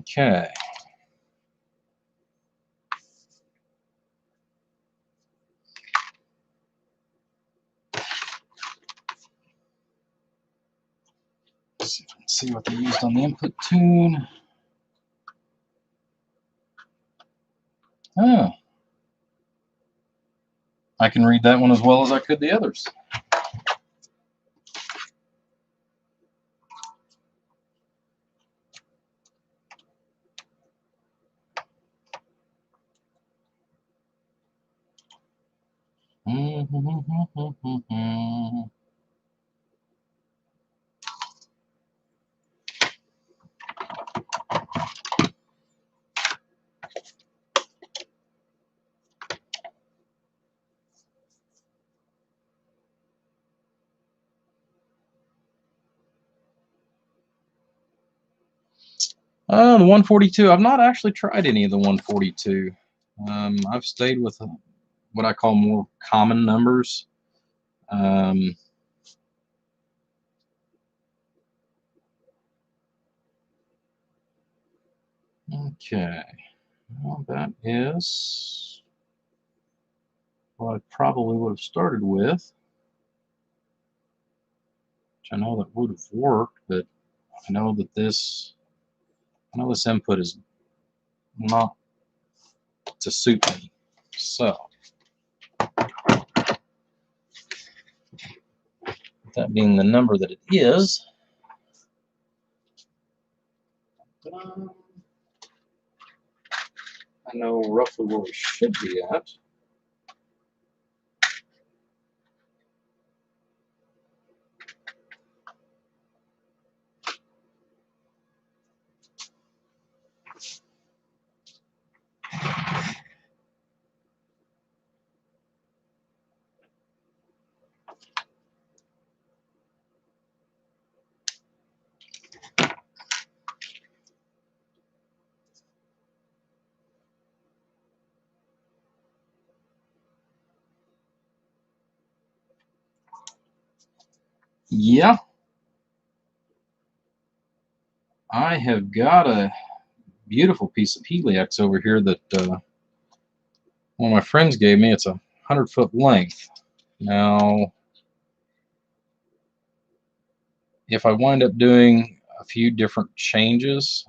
Okay. Let's see what they used on the input tune. Oh, I can read that one as well as I could the others. The 142. I've not actually tried any of the 142. I've stayed with what I call more common numbers. Okay, well, that is what I probably would have started with, which I know that would have worked, but I know that this input is not to suit me. So, that being the number that it is, I know roughly where we should be at. Yeah, I have got a beautiful piece of Helix over here that one of my friends gave me. It's a 100-foot length. Now, if I wind up doing a few different changes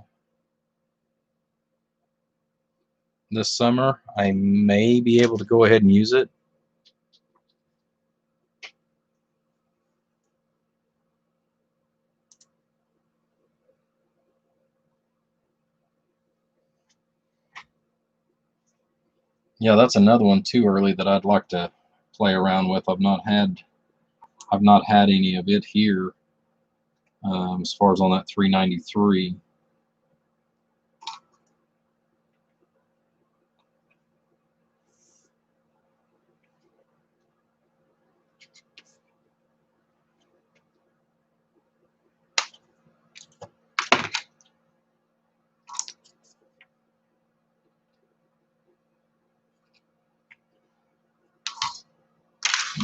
this summer, I may be able to go ahead and use it. Yeah, that's another one too early that I'd like to play around with. I've not had any of it here as far as on that 393.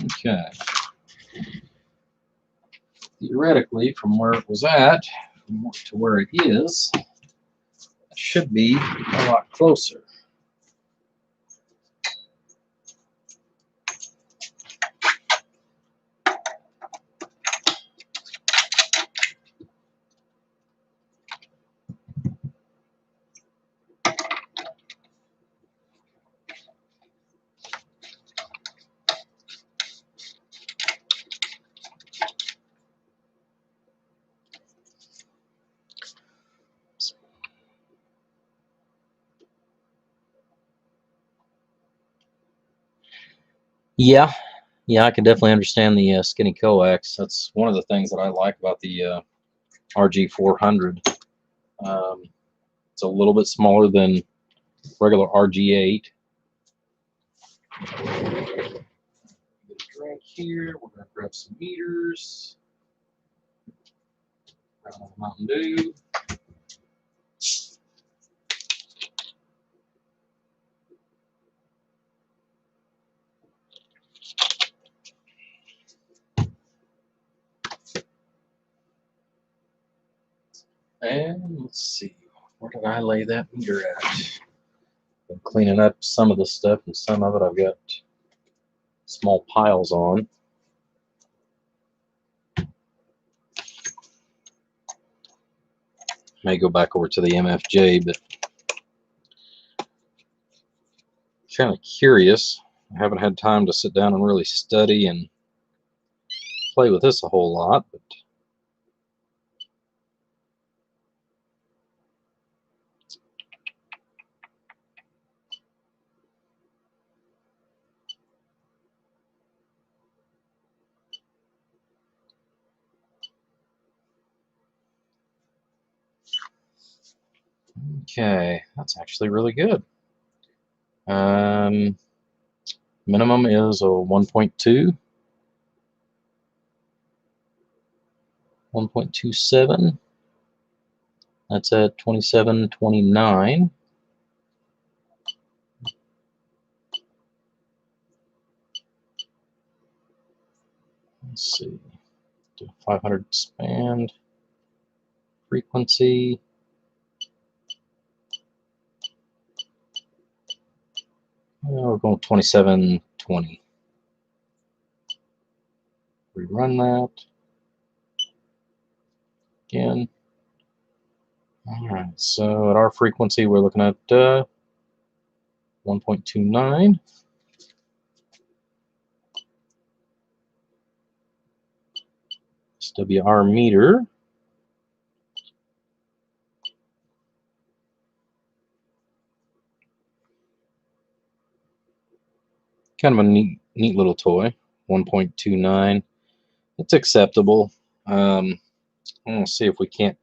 Okay. Theoretically, from where it was at to where it is, it should be a lot closer. Yeah, I can definitely understand the skinny coax. That's one of the things that I like about the RG400. It's a little bit smaller than regular RG8. Drink here. We're going to grab some meters. Grab a Mountain Dew. And let's see, where did I lay that meter at? Been cleaning up some of the stuff, and some of it I've got small piles on. May go back over to the MFJ, but kind of curious. I haven't had time to sit down and really study and play with this a whole lot, but okay, that's actually really good. Minimum is a 1.2, 1.27. That's at 27.29. Let's see, do 500 span frequency. We're going 27.20. Rerun that again. All right, so at our frequency, we're looking at 1.29. SWR meter. Kind of a neat little toy. 1.29. It's acceptable. I'm gonna see if we can't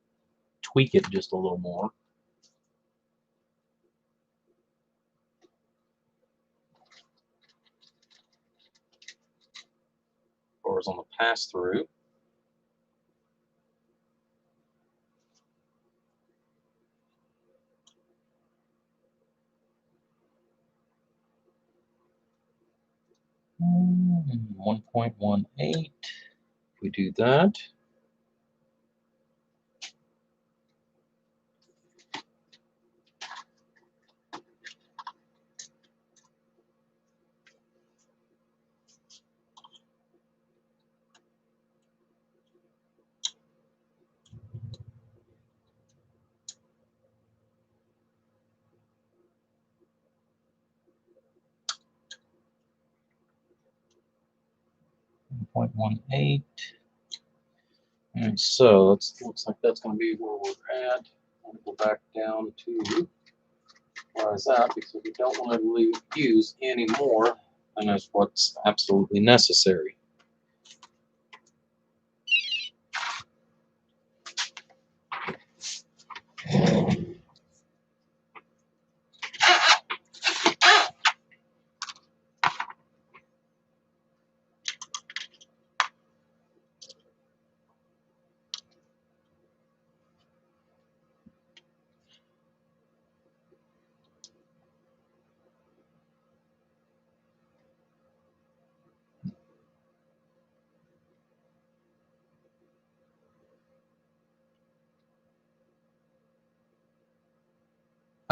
tweak it just a little more. Or is on the pass through. Mm, 1.18. If we do that. Point 1.18. And so it looks like that's going to be where we're at. I'm going to go back down to where I was at because we don't want to use any more than is what's absolutely necessary.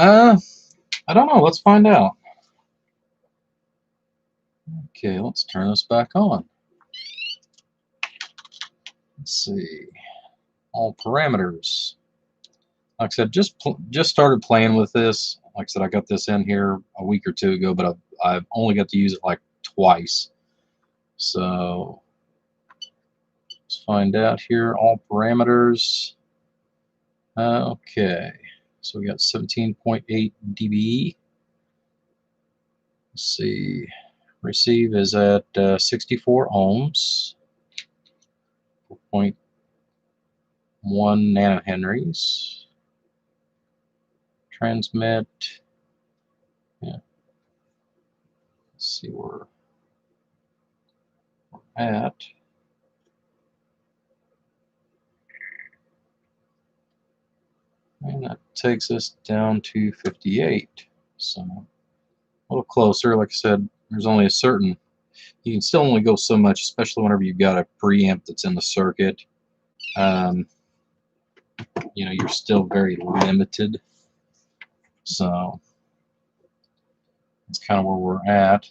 I don't know. Let's find out. Okay, let's turn this back on. Let's see. All parameters. Like I said, just started playing with this. Like I said, I got this in here a week or two ago, but I've only got to use it like twice. So let's find out here. All parameters. Okay, so we got 17.8 dB. Let's see. Receive is at 64 ohms, 4.1 nanohenries. Transmit. Yeah. Let's see where we're at. And that takes us down to 58. So a little closer. Like I said, there's only a certain, you can still only go so much, especially whenever you've got a preamp that's in the circuit. You know, you're still very limited. So that's kind of where we're at.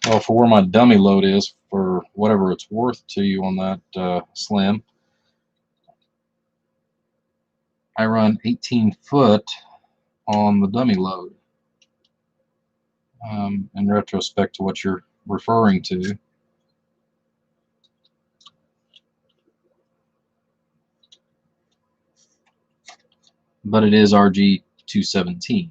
Well, for where my dummy load is, for whatever it's worth to you on that Slim, I run 18 foot on the dummy load. In retrospect to what you're referring to. But it is RG217.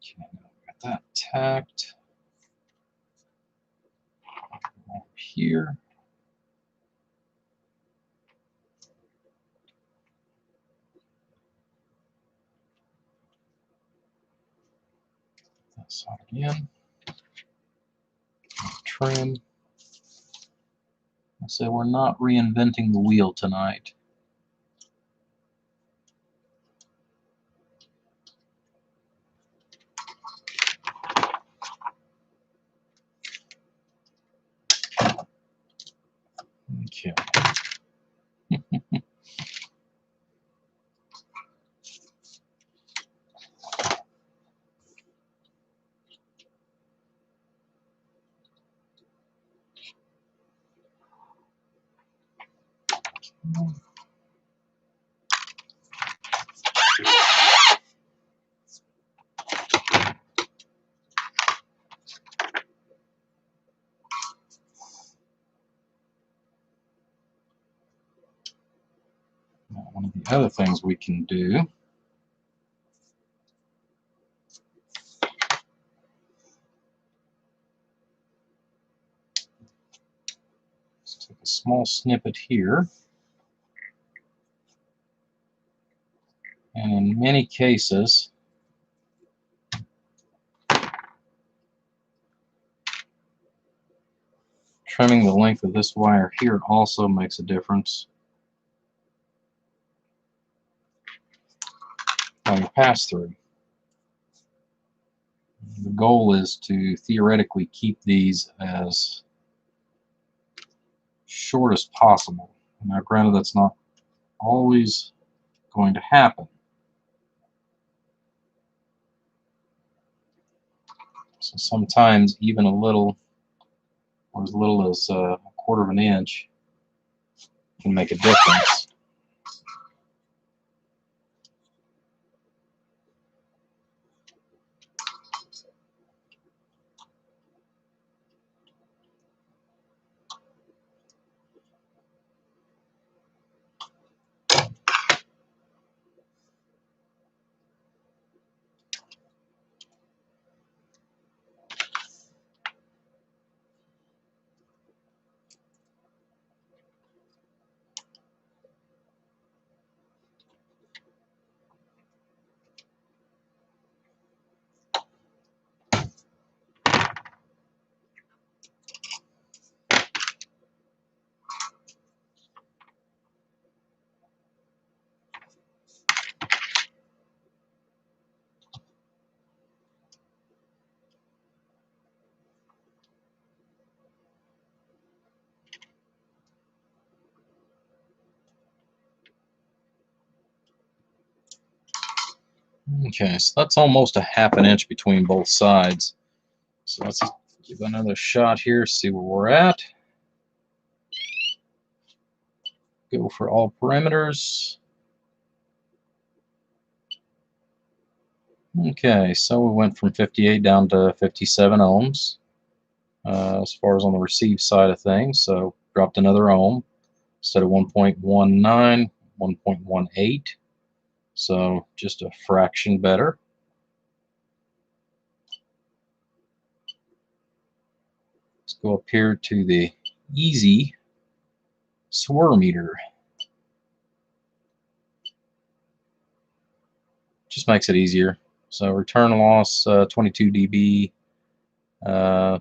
Okay, got that tacked over here. That side again. Trim. I say we're not reinventing the wheel tonight. Okay. Now, one of the other things we can do is take a small snippet here, and in many cases trimming the length of this wire here also makes a difference on your pass through. The goal is to theoretically keep these as short as possible. Now, granted, that's not always going to happen. So sometimes even a little, or as little as a quarter of an inch, can make a difference. Okay, so that's almost a ½ inch between both sides. So let's give another shot here, see where we're at. Go for all parameters. Okay, so we went from 58 down to 57 ohms as far as on the receive side of things. So dropped another ohm instead of 1.19, 1.18. So just a fraction better. Let's go up here to the easy swirl meter. Just makes it easier. So return loss 22 dB,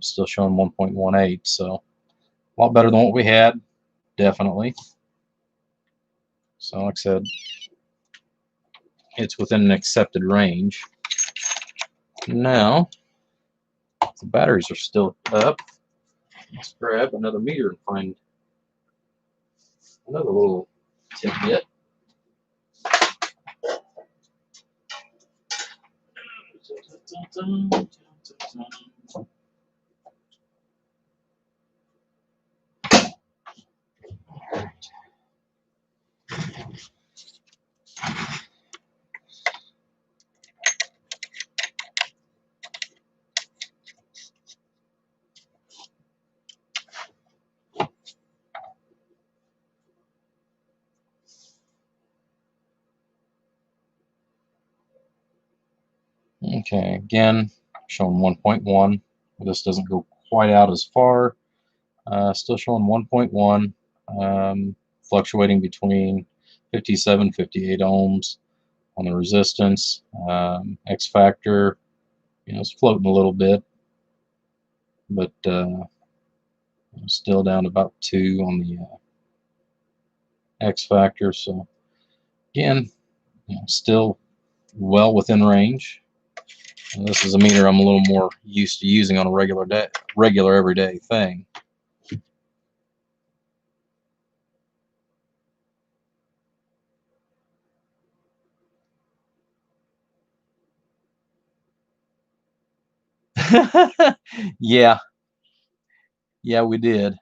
still showing 1.18. So a lot better than what we had, definitely. So like I said, it's within an accepted range. Now, the batteries are still up. Let's grab another meter and find another little tidbit. Okay, again, showing 1.1. This doesn't go quite out as far. Still showing 1.1, fluctuating between 57, 58 ohms on the resistance. X factor, it's floating a little bit, but still down to about 2 on the X factor. So again, still well within range. And this is a meter I'm a little more used to using on a regular everyday thing. Yeah, we did.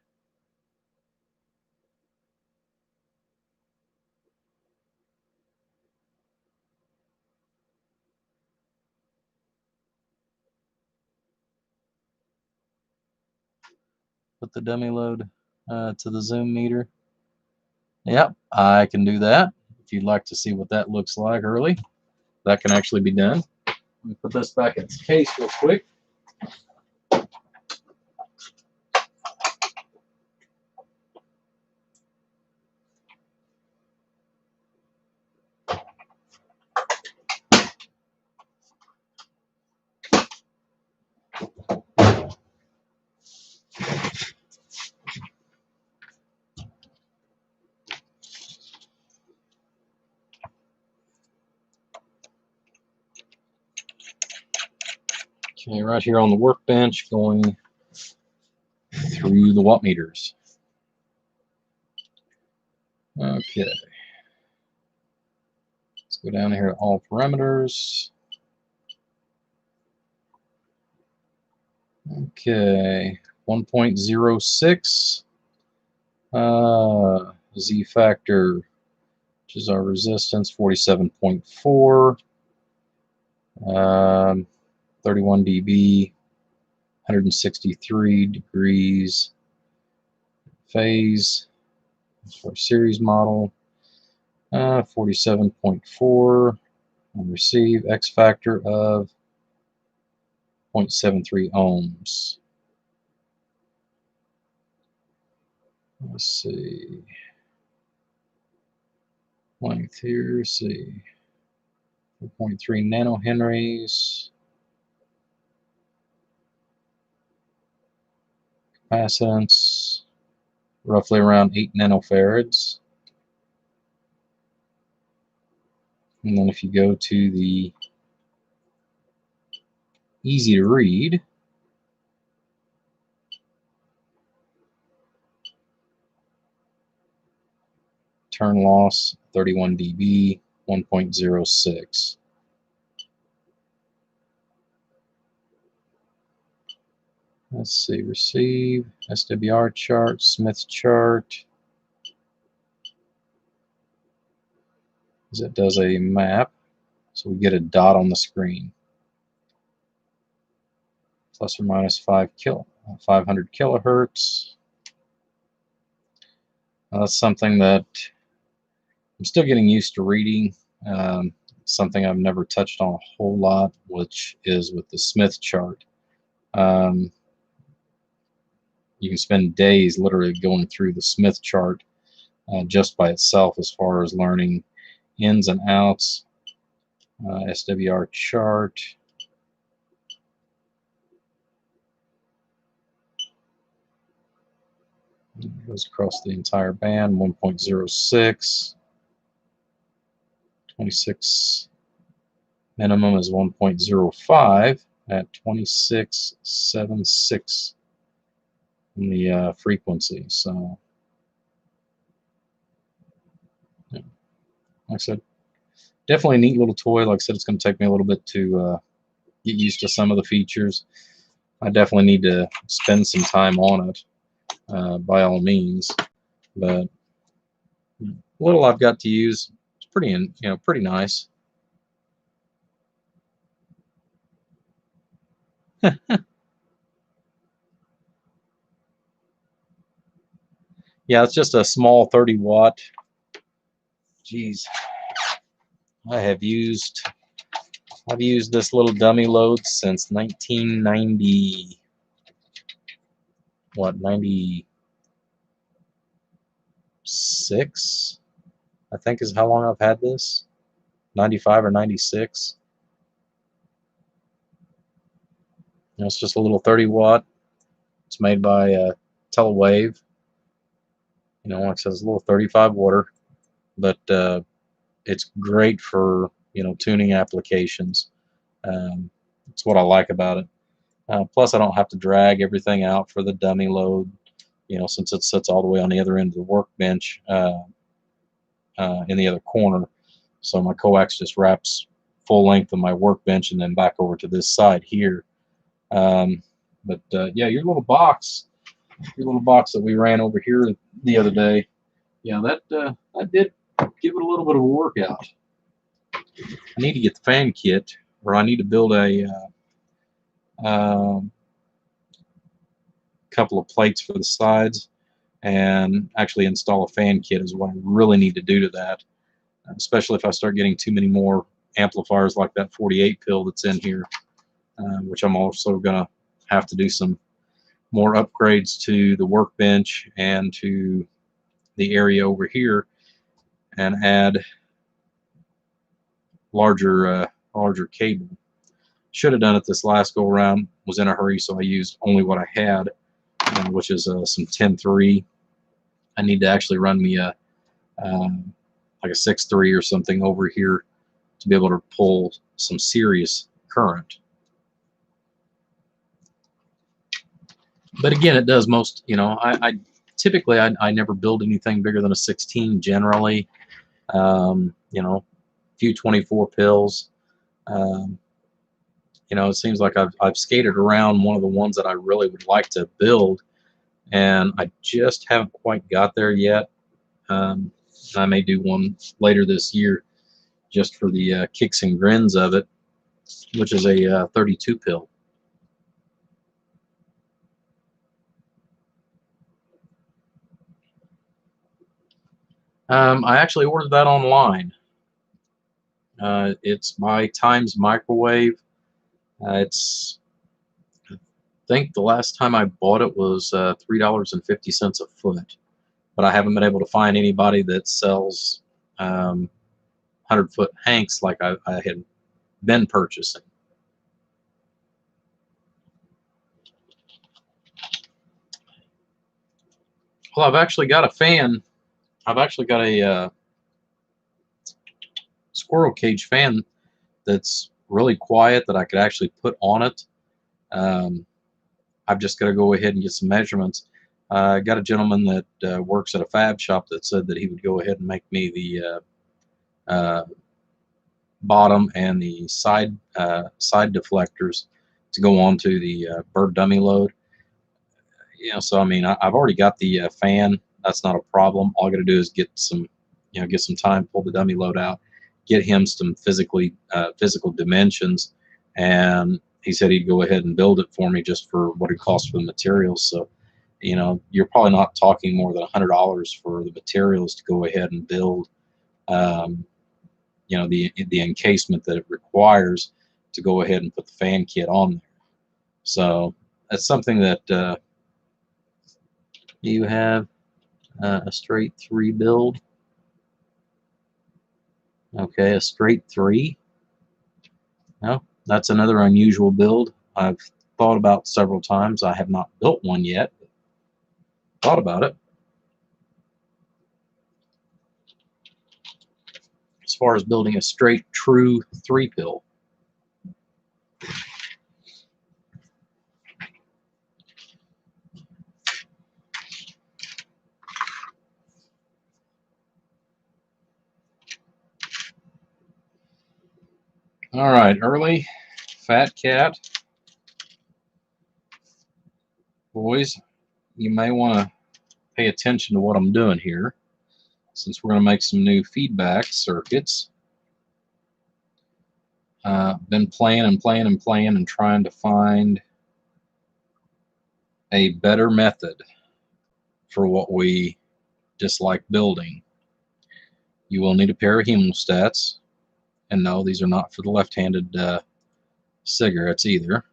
Put the dummy load to the zoom meter. Yep, I can do that. If you'd like to see what that looks like early, that can actually be done. Let me put this back in its case real quick. Okay, right here on the workbench, going through the watt meters. Okay. Let's go down here to all parameters. Okay, 1.06 Z factor, which is our resistance, 47.4, 31 dB, 163 degrees phase for series model, 47.4 and receive X factor of 0.73 ohms. Let's see. Length here, let's see. 4.3 nanohenries. Capacitance, roughly around 8 nanofarads. And then if you go to the easy to read, turn loss 31 dB, 1.06. Let's see, receive, SWR chart, Smith chart. It does a map, so we get a dot on the screen. Plus or minus 500 kilohertz. That's something that I'm still getting used to reading. Something I've never touched on a whole lot, which is with the Smith chart. You can spend days literally going through the Smith chart just by itself as far as learning ins and outs. SWR chart. It goes across the entire band, 1.06. 26 minimum is 1.05 at 2676 in the frequency. So, yeah. Like I said, definitely a neat little toy. Like I said, it's going to take me a little bit to get used to some of the features. I definitely need to spend some time on it, by all means. But little I've got to use, it's pretty, pretty nice. Yeah, it's just a small 30 watt. Geez, I've used this little dummy load since 1990. What, 96? I think is how long I've had this. 95 or 96. It's just a little 30 watt. It's made by Telewave. Like I said, it's a little 35 water, but it's great for tuning applications. That's what I like about it. Plus, I don't have to drag everything out for the dummy load, since it sits all the way on the other end of the workbench in the other corner. So my coax just wraps full length of my workbench and then back over to this side here. But yeah, your little box that we ran over here the other day, yeah, that did give it a little bit of a workout. I need to get the fan kit, or I need to build a couple of plates for the sides and actually install a fan kit is what I really need to do to that, especially if I start getting too many more amplifiers like that 48 pill that's in here, which I'm also gonna have to do some more upgrades to the workbench and to the area over here and add larger cable. Should have done it this last go around, was in a hurry, so I used only what I had, which is some 10-3. I need to actually run me a like a 6-3 or something over here to be able to pull some serious current. But again, it does most, I typically I never build anything bigger than a 16 generally. A few 24 pills. It seems like I've skated around one of the ones that I really would like to build, and I just haven't quite got there yet. I may do one later this year just for the kicks and grins of it, which is a 32 pill. I actually ordered that online. It's by Times Microwave. I think the last time I bought it was $3.50 a foot, but I haven't been able to find anybody that sells 100-foot hanks like I had been purchasing. Well, I've actually got a fan. I've actually got a squirrel cage fan that's really quiet that I could actually put on it. I've just got to go ahead and get some measurements. I got a gentleman that works at a fab shop that said that he would go ahead and make me the bottom and the side deflectors to go onto the bird dummy load. you know, so I mean, I've already got the fan. That's not a problem. All I got to do is get some, you know, get some time, pull the dummy load out, get him some physical dimensions, and he said he'd go ahead and build it for me just for what it costs for the materials. So, you know, you're probably not talking more than $100 for the materials to go ahead and build, you know, the encasement that it requires to go ahead and put the fan kit on there. So that's something that you have a straight 3 build. Okay, a straight 3. No, that's another unusual build I've thought about several times. I have not built one yet. Thought about it. As far as building a straight true 3 pill. All right, early fat cat. Boys, you may want to pay attention to what I'm doing here, since we're going to make some new feedback circuits. Been playing and trying to find a better method for what we dislike building. You will need a pair of hemostats, and no, these are not for the left-handed cigarettes either.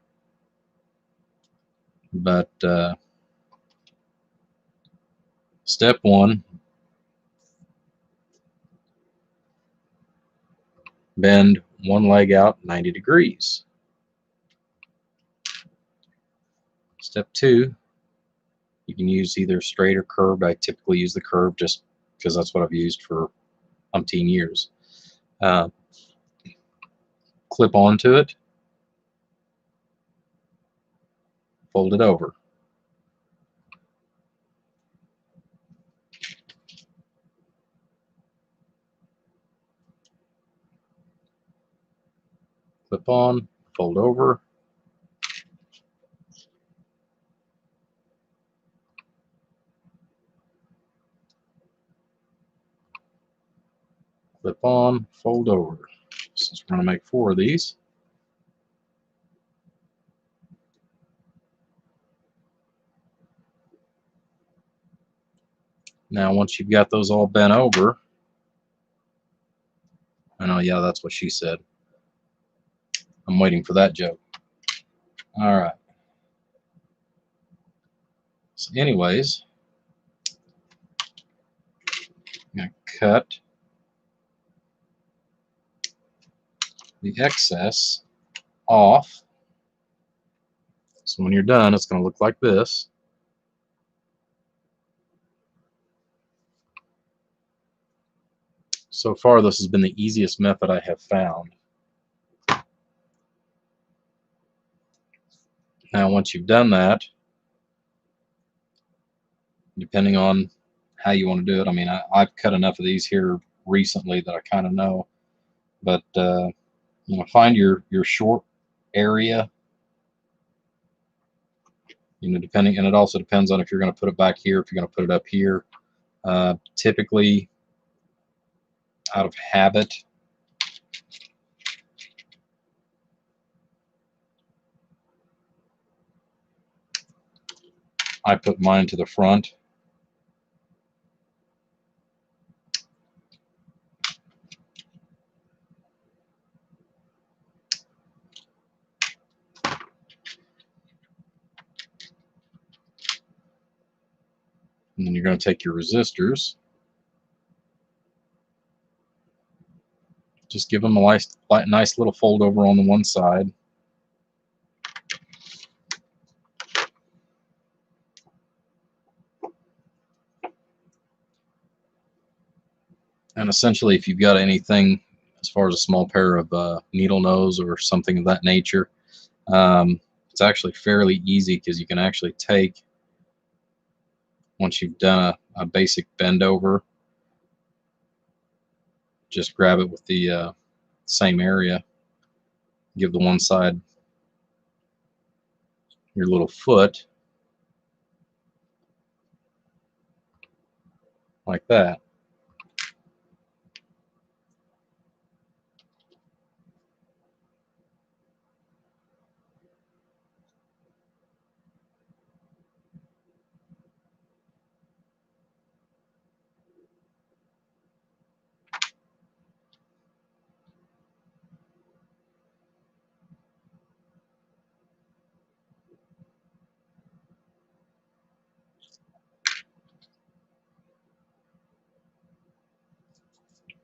But step 1, bend one leg out 90 degrees. Step 2, you can use either straight or curved. I typically use the curved just because that's what I've used for umpteen years. Clip onto it, fold it over. Clip on, fold over. Clip on, fold over. Since we're going to make 4 of these. Now once you've got those all bent over, I know, yeah, that's what she said. I'm waiting for that joke. All right. So anyways, I'm going to cut the excess off. So when you're done, it's going to look like this. So far, this has been the easiest method I have found. Now, once you've done that, depending on how you want to do it, I mean, I've cut enough of these here recently that I kind of know. But you know, find your short area. You know, depending, and it also depends on if you're going to put it back here, if you're going to put it up here. Typically, out of habit, I put mine to the front. And then you're going to take your resistors. Just give them a nice little fold over on the one side. And essentially, if you've got anything as far as a small pair of needle nose or something of that nature, it's actually fairly easy because you can actually take, once you've done a basic bend over, just grab it with the same area, give the one side your little foot, like that.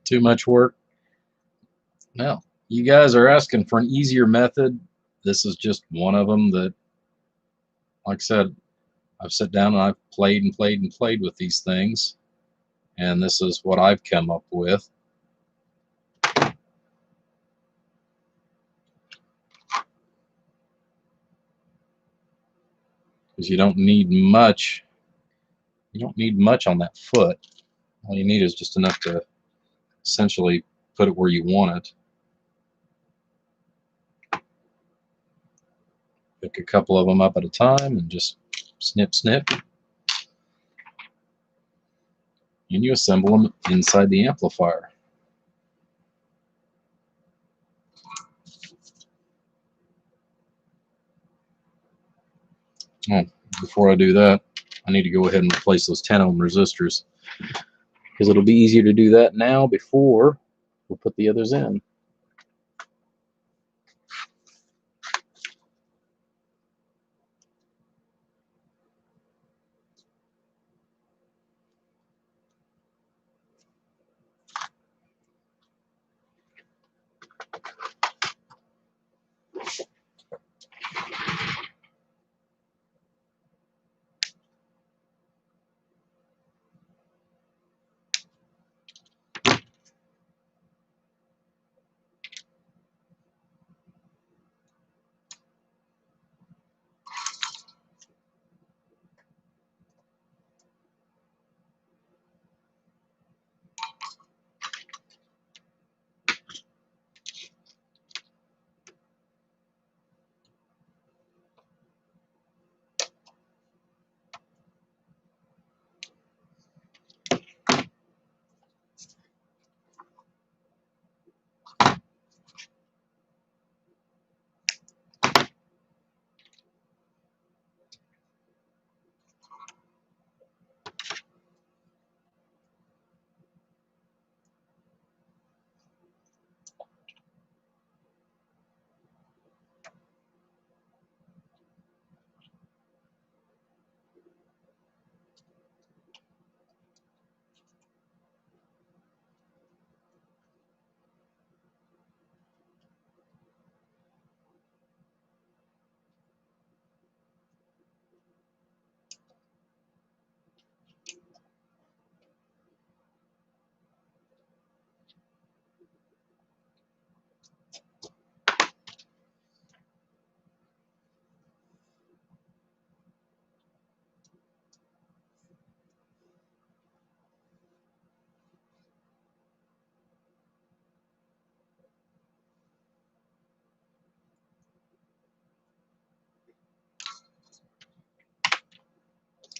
Too much work? No. You guys are asking for an easier method. This is just one of them that, like I said, I've sat down and I've played and played and played with these things, and this is what I've come up with. Because you don't need much. You don't need much on that foot. All you need is just enough to essentially put it where you want it. Pick a couple of them up at a time and just snip, snip. And you assemble them inside the amplifier. Oh, before I do that, I need to go ahead and replace those 10 ohm resistors, because it'll be easier to do that now before we'll put the others in.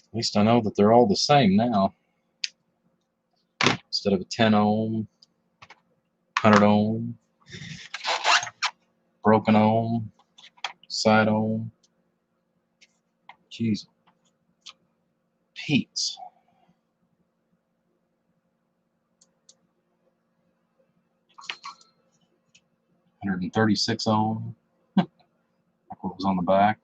At least I know that they're all the same now. Instead of a 10 ohm, 100 ohm, broken ohm, side ohm. Jeez. Pete's. 136 ohm. Like what was on the back.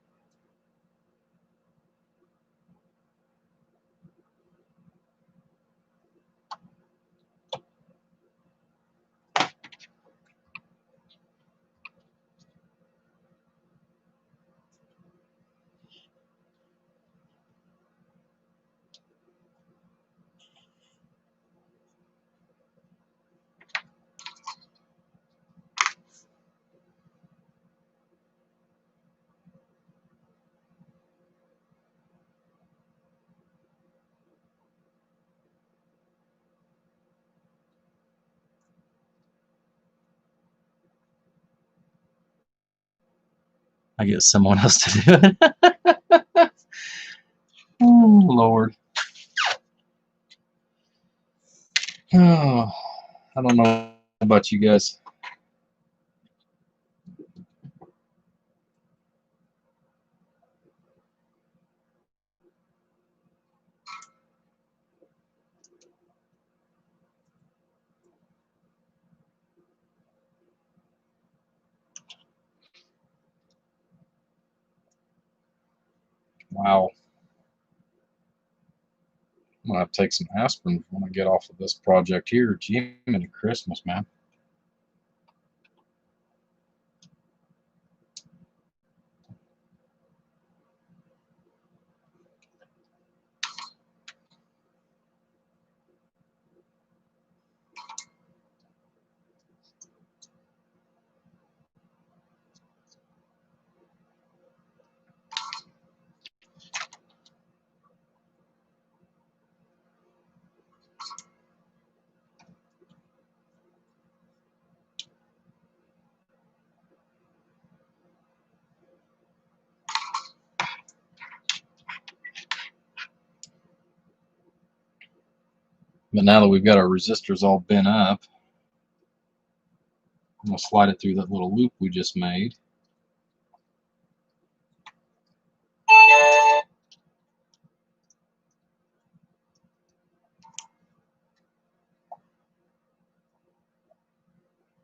I get someone else to do it. Oh, Lord. Oh, I don't know about you guys. Wow. I'm gonna have to take some aspirin when I get off of this project here. Jiminy Christmas, man. But now that we've got our resistors all bent up, I'm gonna slide it through that little loop we just made.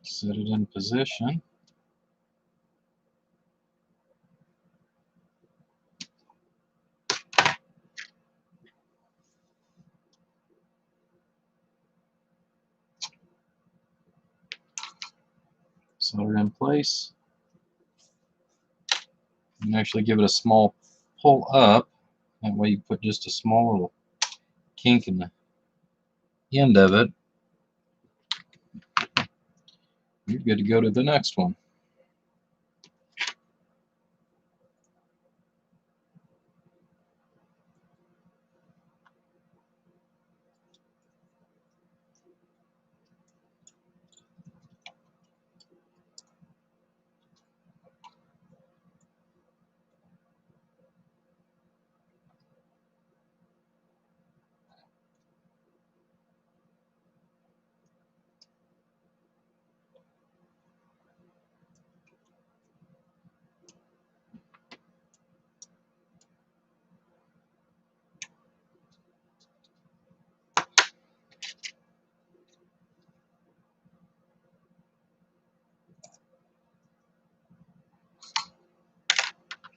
Set it in position. Solder it in place. And actually give it a small pull up. That way you put just a small little kink in the end of it. You're good to go to the next one.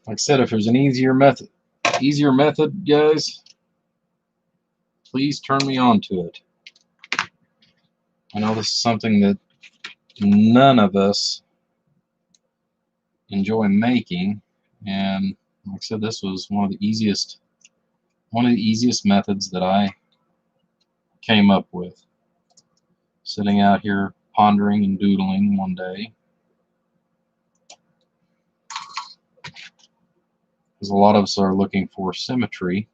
Like I said, if there's an easier method, guys, please turn me on to it. I know this is something that none of us enjoy making, and like I said, this was one of the easiest methods that I came up with. Sitting out here pondering and doodling one day, because a lot of us are looking for symmetry.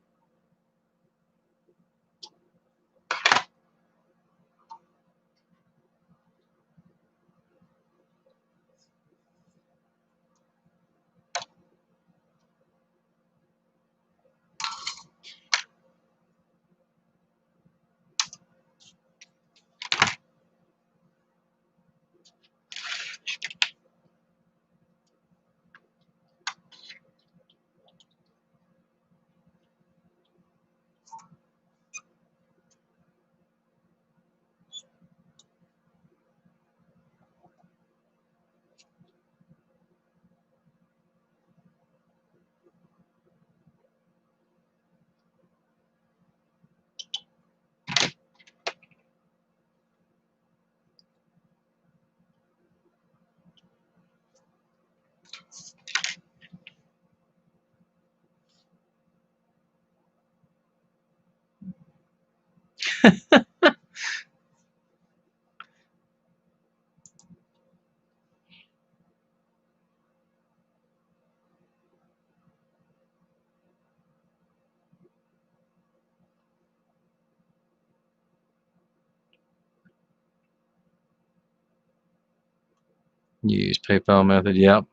Use PayPal method, yep.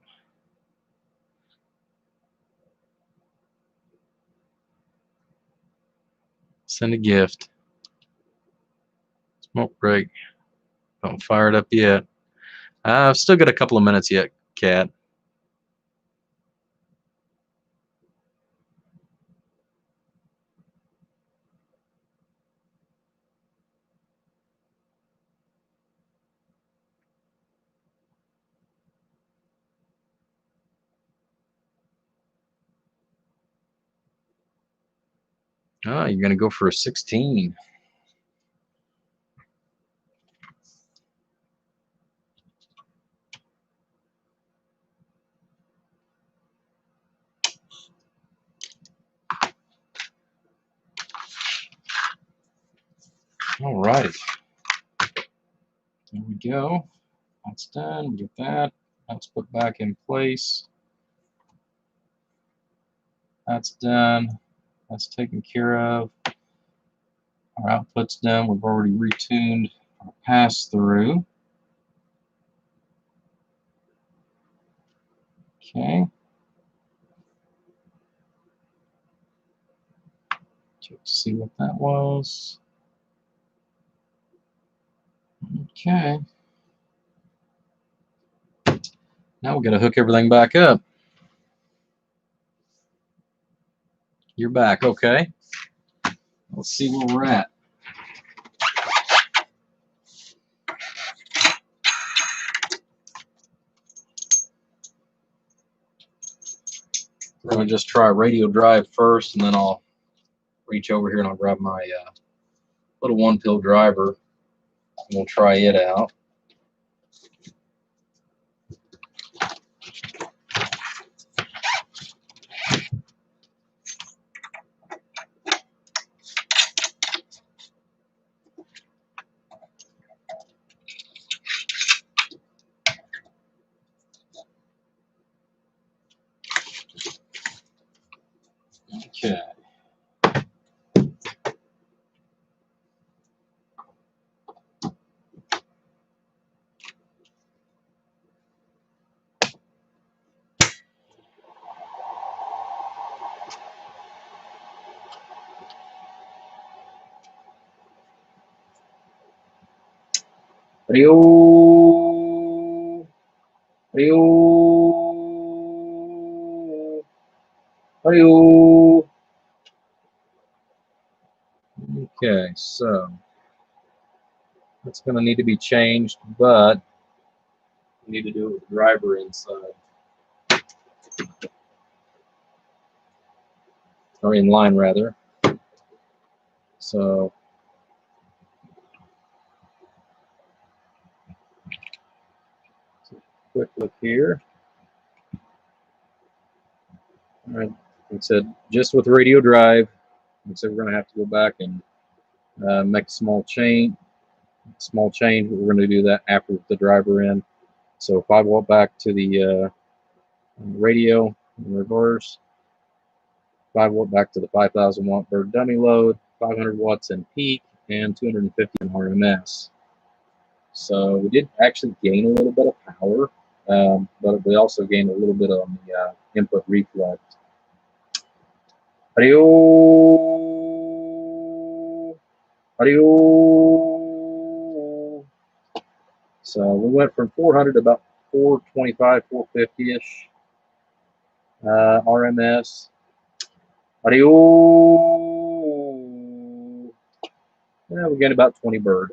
Send a gift. It's Smoke break. Don't fire it up yet. I've still got a couple of minutes yet, Cat. Oh, you're gonna go for a 16. All right. There we go. That's done. We get that. That's put back in place. That's done. That's taken care of. Our output's done. We've already retuned our pass-through. Okay. Check to see what that was. Okay. Now we're going to hook everything back up. You're back. Okay. Let's see where we're at. We're going to just try radio drive first, and then I'll reach over here and I'll grab my little one-pill driver, and we'll try it out. Okay. Radio. Radio. Radio. Okay, so that's going to need to be changed, but we need to do it with the driver inside, or in line rather. So quick look here. All right, like I said, just with radio drive. Like I said, we're going to have to go back and make a small change. We're going to do that after the driver in. So 5 volt back to the radio in reverse. 5 volt back to the 5,000 watt bird dummy load. 500 watts in peak and 250 in RMS. So we did actually gain a little bit of power, but we also gained a little bit on the input reflex. Radio, radio. So we went from 400 to about 425, 450-ish RMS. Radio. Yeah, we gained about 20 bird,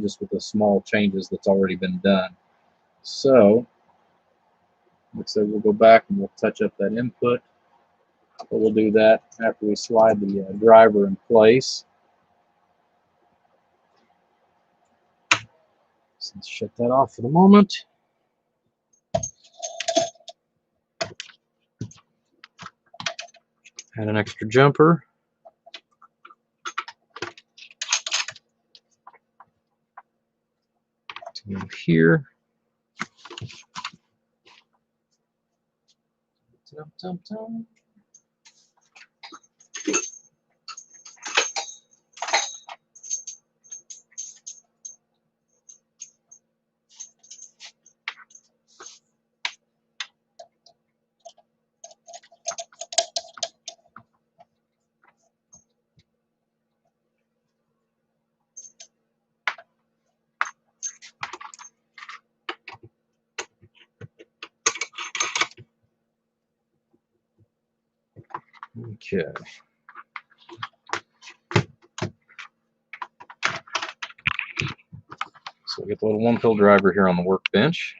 just with the small changes that's already been done. So, like I said, we'll go back and we'll touch up that input. But we'll do that after we slide the driver in place. So let's shut that off for the moment. Add an extra jumper. To here. Tum, tum, tum. Okay. So we get the little 1-pill driver here on the workbench.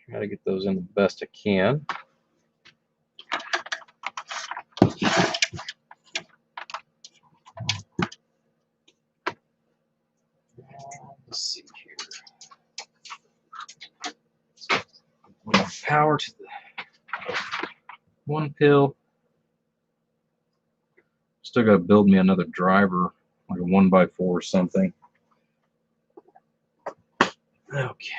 Try to get those in the best I can. Let's see here. Power to the 1-pill. Still got to build me another driver, like a 1x4 or something. Okay.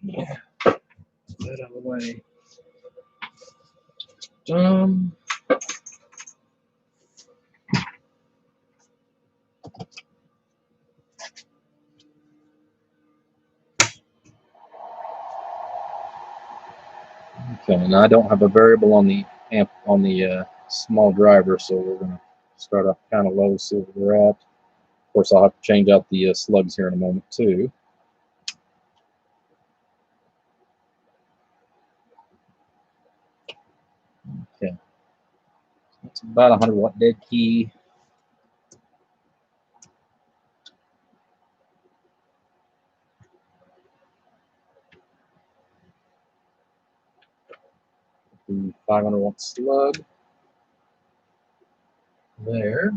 Yeah. Get that out of the way. Done. Okay, now I don't have a variable on the amp on the small driver, so we're gonna start up kind of low, see where we're at. Of course, I'll have to change out the slugs here in a moment too. Okay, it's about 100 watt dead key. The 500 watt slug there.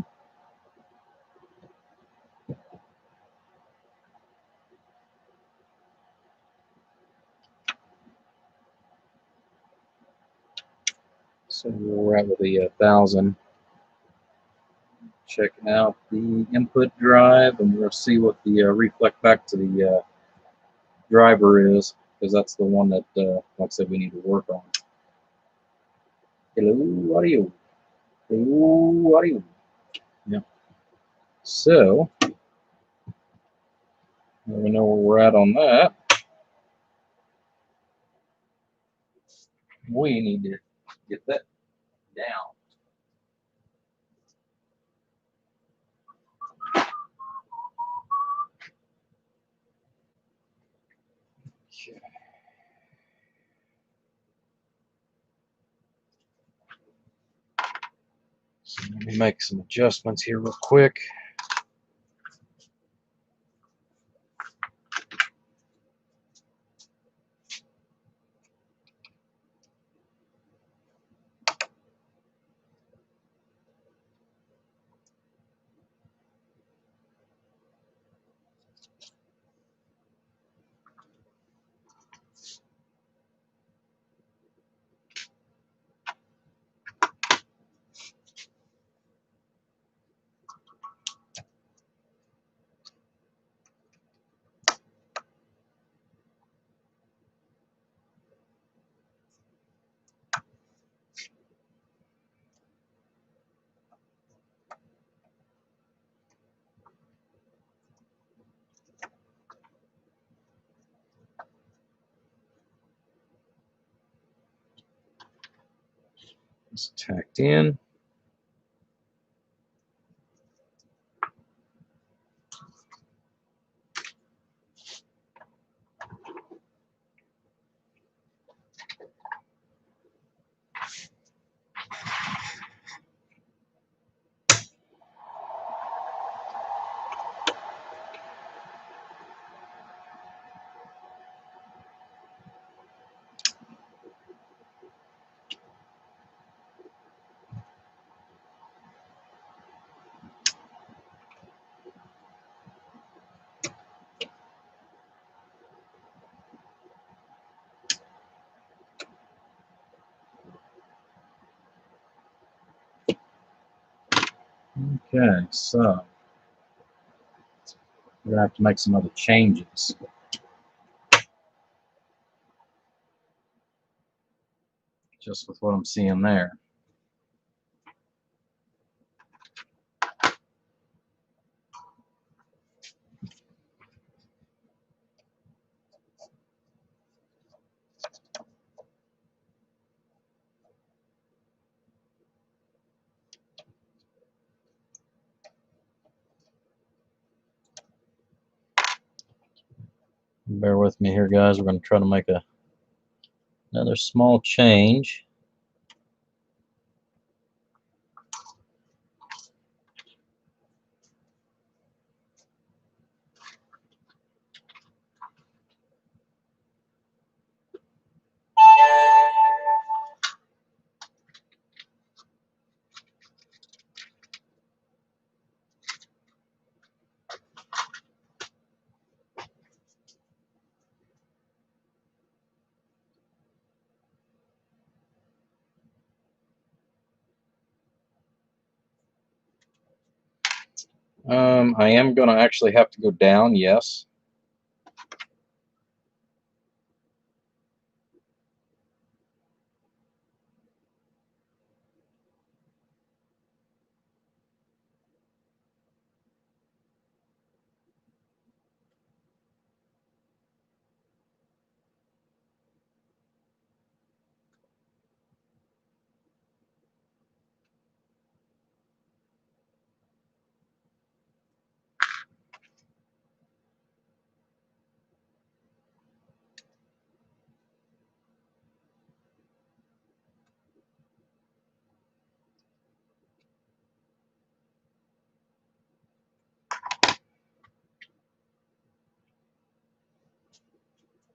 So we're at with the 1000. Checking out the input drive, and we'll see what the reflect back to the driver is, because that's the one that, like I said, we need to work on. Hello, audio. Hello, audio. Yeah. So, we know where we're at on that. We need to get that down. Okay. So let me make some adjustments here real quick. It's tacked in. Okay, so we're gonna have to make some other changes. Just with what I'm seeing there. Bear with me here, guys. We're going to try to make another small change. I am going to actually have to go down, yes.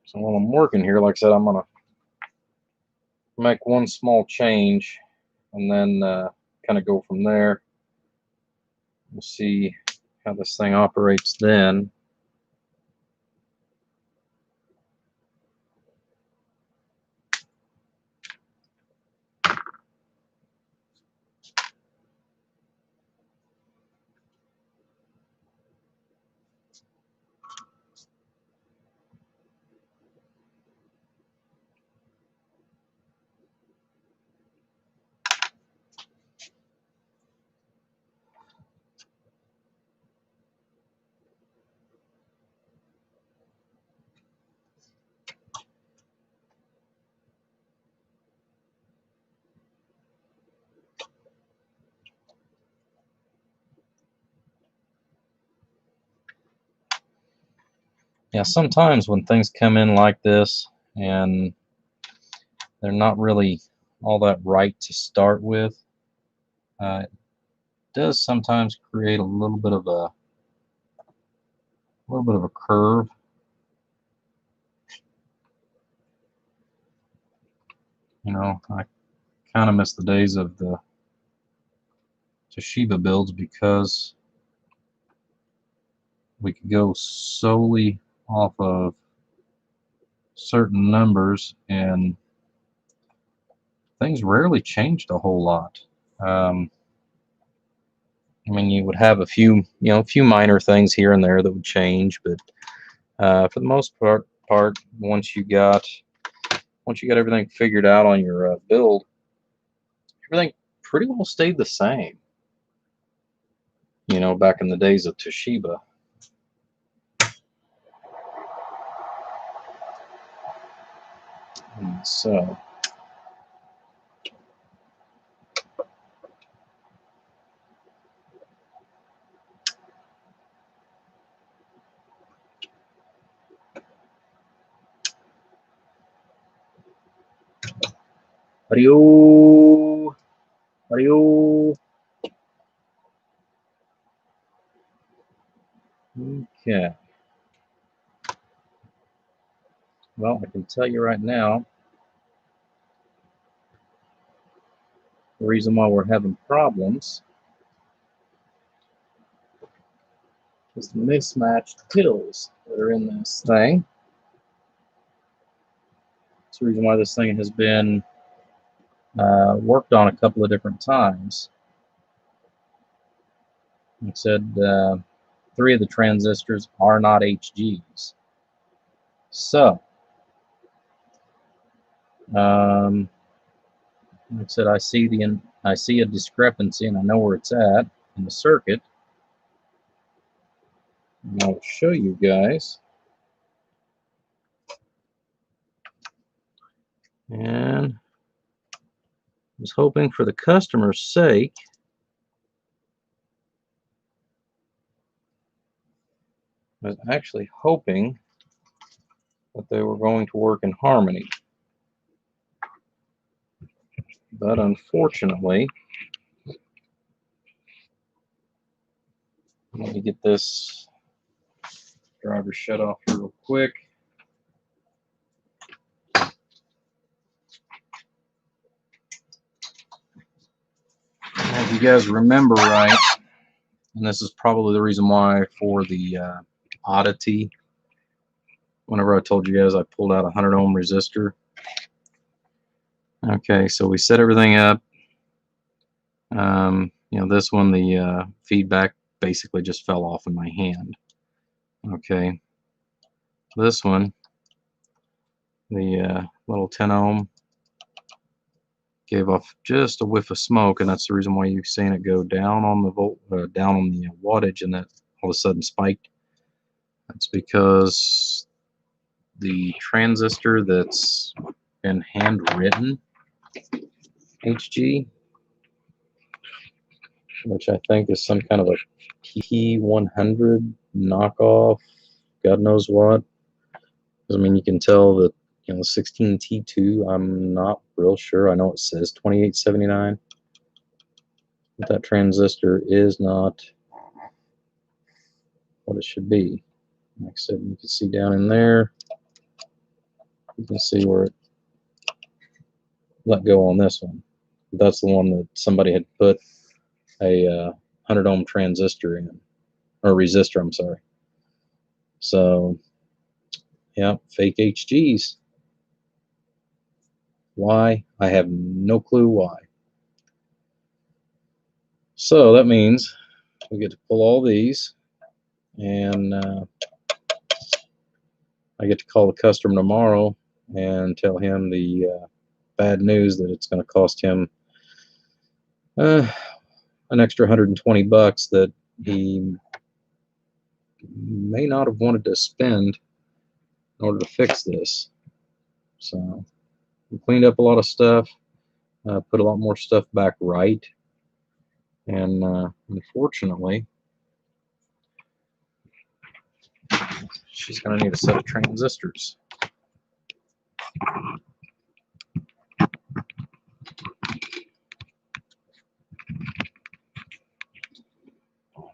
So while I'm working here, like I said, I'm going to make one small change and then kind of go from there. We'll see how this thing operates then. Yeah, sometimes when things come in like this and they're not really all that right to start with, it does sometimes create a little bit of a curve. You know, I kind of miss the days of the Toshiba builds because we could go solely off of certain numbers and things rarely changed a whole lot. I mean, you would have a few minor things here and there that would change, but for the most part, once you got everything figured out on your build, everything pretty well stayed the same. You know, back in the days of Toshiba. And so. Mario. Okay. Well, I can tell you right now, the reason why we're having problems is the mismatched pills that are in this thing. It's the reason why this thing has been worked on a couple of different times. Like I said, 3 of the transistors are not HGs. So, like I said, I see a discrepancy, and I know where it's at in the circuit. And I'll show you guys. And I was hoping, for the customer's sake, I was actually hoping that they were going to work in harmony. But unfortunately, let me get this driver shut off real quick. If you guys remember right, and this is probably the reason why for the oddity, whenever I told you guys I pulled out a 100 ohm resistor. Okay, so we set everything up. You know, this one, the feedback basically just fell off in my hand. Okay, this one, the little 10 ohm, gave off just a whiff of smoke, and that's the reason why you've seen it go down on the down on the wattage, and that all of a sudden spiked. That's because the transistor that's been handwritten HG, which I think is some kind of a P100 knockoff, God knows what. I mean, you can tell that, you know, 16T2, I'm not real sure. I know it says 2879, but that transistor is not what it should be. Like I said, you can see down in there, you can see where it let go on this one. That's the one that somebody had put a 100 ohm transistor in, or resistor, I'm sorry. So, yeah, fake HGs. Why? I have no clue why. So that means we get to pull all these, and I get to call the customer tomorrow and tell him the bad news that it's going to cost him an extra 120 bucks that he may not have wanted to spend in order to fix this. So we cleaned up a lot of stuff, put a lot more stuff back right, and unfortunately she's going to need a set of transistors.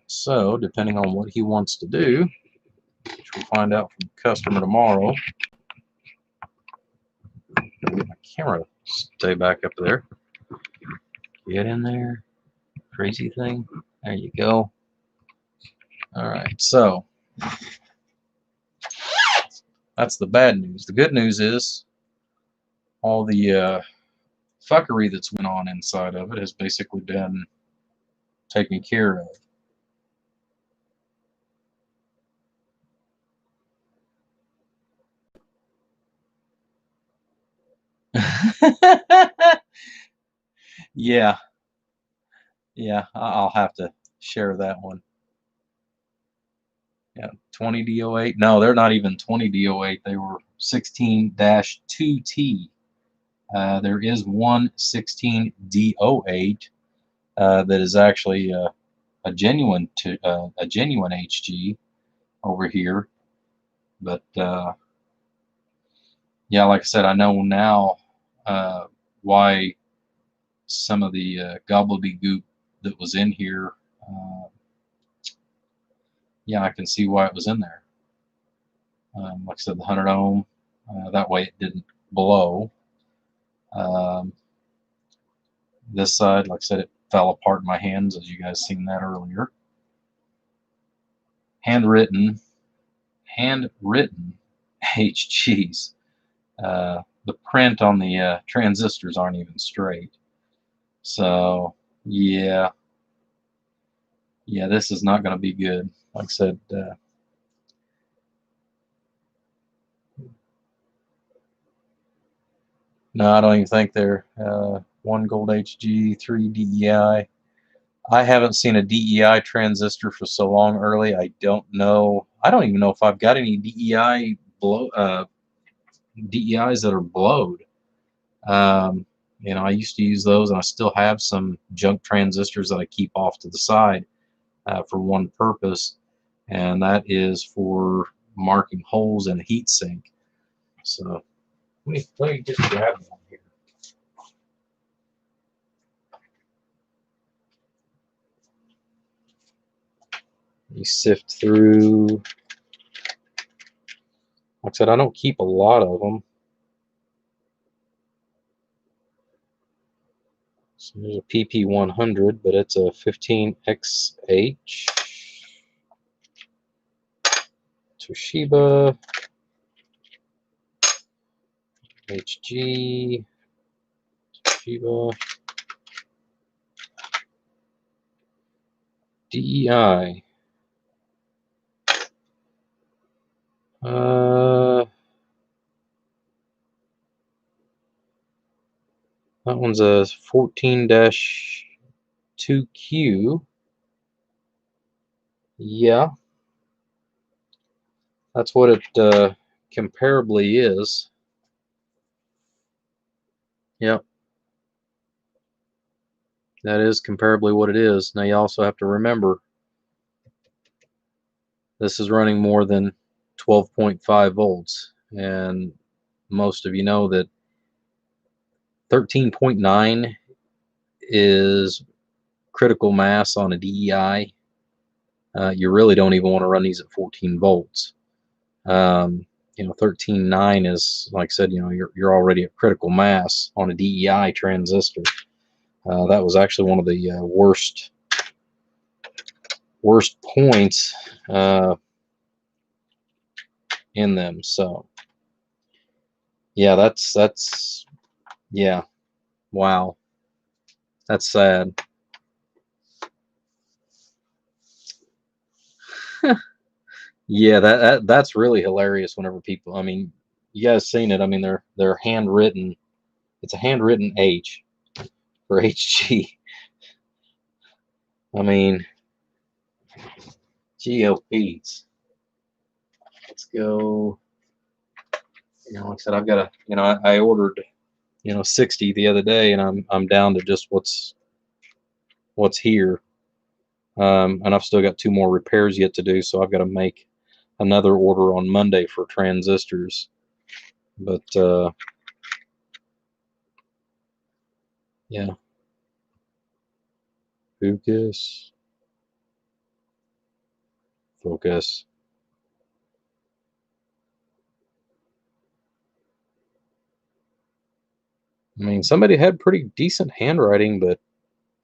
So depending on what he wants to do, which we'll find out from the customer tomorrow. Get my camera to stay back up there. Get in there, crazy thing. There you go. All right, so that's the bad news. The good news is all the fuckery that's went on inside of it has basically been taken care of. Yeah, I'll have to share that one. Yeah, 20 D08. No, they're not even 20 D08. They were 16-2T. There is one 16 D08 that is actually a genuine HG over here. But yeah, like I said, I know now why some of the gobbledygook that was in here. Yeah, I can see why it was in there. Like I said, the 100 ohm, that way it didn't blow. This side, like I said, it fell apart in my hands, as you guys seen that earlier. Handwritten HGs. The print on the transistors aren't even straight. So yeah, this is not going to be good. Like I said, no, I don't even think they're 1 gold HG, 3 DEI. I haven't seen a DEI transistor for so long early. I don't know. I don't even know if I've got any DEIs that are blowed. You know, I used to use those, and I still have some junk transistors that I keep off to the side for one purpose, and that is for marking holes in the heat sink. So let me just grab one here. You sift through. Like I said, I don't keep a lot of them. So there's a PP100, but it's a 15XH. Toshiba. HG. Toshiba. DEI. That one's a 14-2Q. Yeah, that's what it comparably is. Yep, that is comparably what it is. Now you also have to remember this is running more than 12.5 volts, and most of you know that 13.9 is critical mass on a DEI. You really don't even want to run these at 14 volts. You know, 13.9 is, like I said, you know, you're already at critical mass on a DEI transistor. That was actually one of the worst points in them. So yeah, that's yeah, wow, that's sad. Yeah, that's really hilarious whenever people, I mean, you guys seen it. I mean, they're handwritten. It's a handwritten H for HG. I mean, GOPs. Let's go. You know, like I said, I've got a, you know, I ordered, you know, 60 the other day, and I'm down to just what's here. And I've still got 2 more repairs yet to do, so I've got to make another order on Monday for transistors. But yeah, focus. I mean, somebody had pretty decent handwriting, but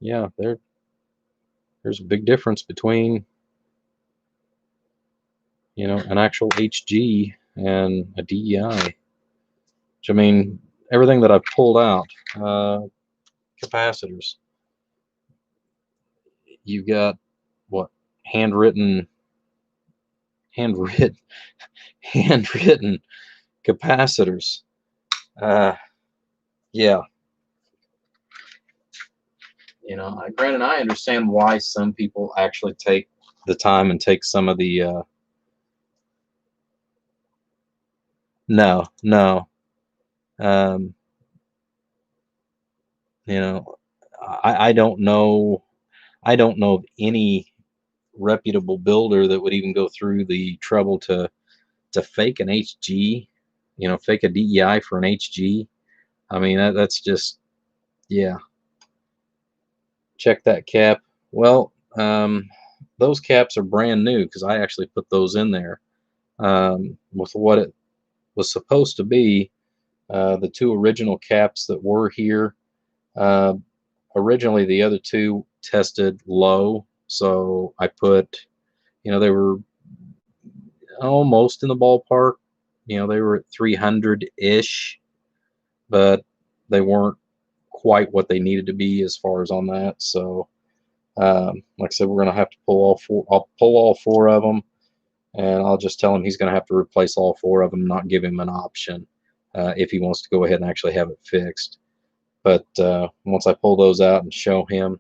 yeah, there's a big difference between, you know, an actual HG and a DEI. Which, I mean, everything that I've pulled out, capacitors, you've got what, handwritten handwritten capacitors. Yeah, you know, granted, I understand why some people actually take the time and take some of the no, um, you know, I don't know, of any reputable builder that would even go through the trouble to fake an HG, you know, fake a DEI for an HG. I mean, that's just, yeah. Check that cap. Well, those caps are brand new because I actually put those in there with what it was supposed to be. The 2 original caps that were here, originally the other 2 tested low, so I put, you know, they were almost in the ballpark. You know, they were at 300-ish, but they weren't quite what they needed to be as far as on that. So like I said, we're gonna have to pull all 4. I'll pull all 4 of them, and I'll just tell him he's gonna have to replace all 4 of them, not give him an option if he wants to go ahead and actually have it fixed. But once I pull those out and show him,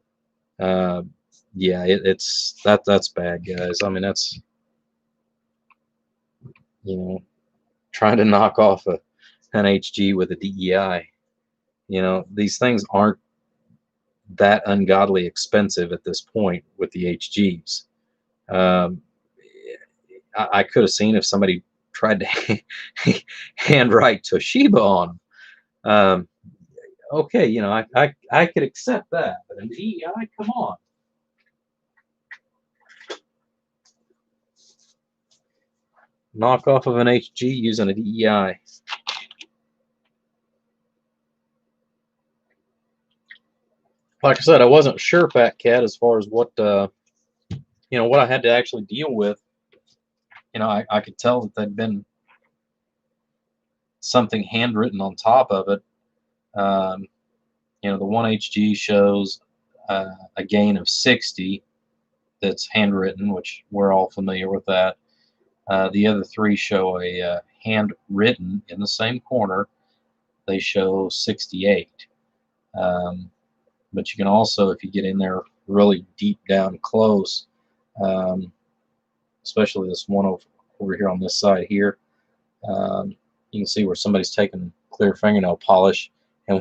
yeah, that's bad, guys. I mean, that's, you know, trying to knock off an HG with a DEI. You know, these things aren't that ungodly expensive at this point with the HGs. I could have seen if somebody tried to handwrite Toshiba on them. Okay, you know, I could accept that, but an EEI, come on. Knockoff of an HG using an EEI. Like I said, I wasn't sure, Fat Cat, as far as what you know, what I had to actually deal with. You know, I could tell that there'd been something handwritten on top of it. You know, the one HG shows a gain of 60 that's handwritten, which we're all familiar with that. The other three show a handwritten in the same corner. They show 68. But you can also, if you get in there really deep down close, especially this one over here on this side here, you can see where somebody's taken clear fingernail polish and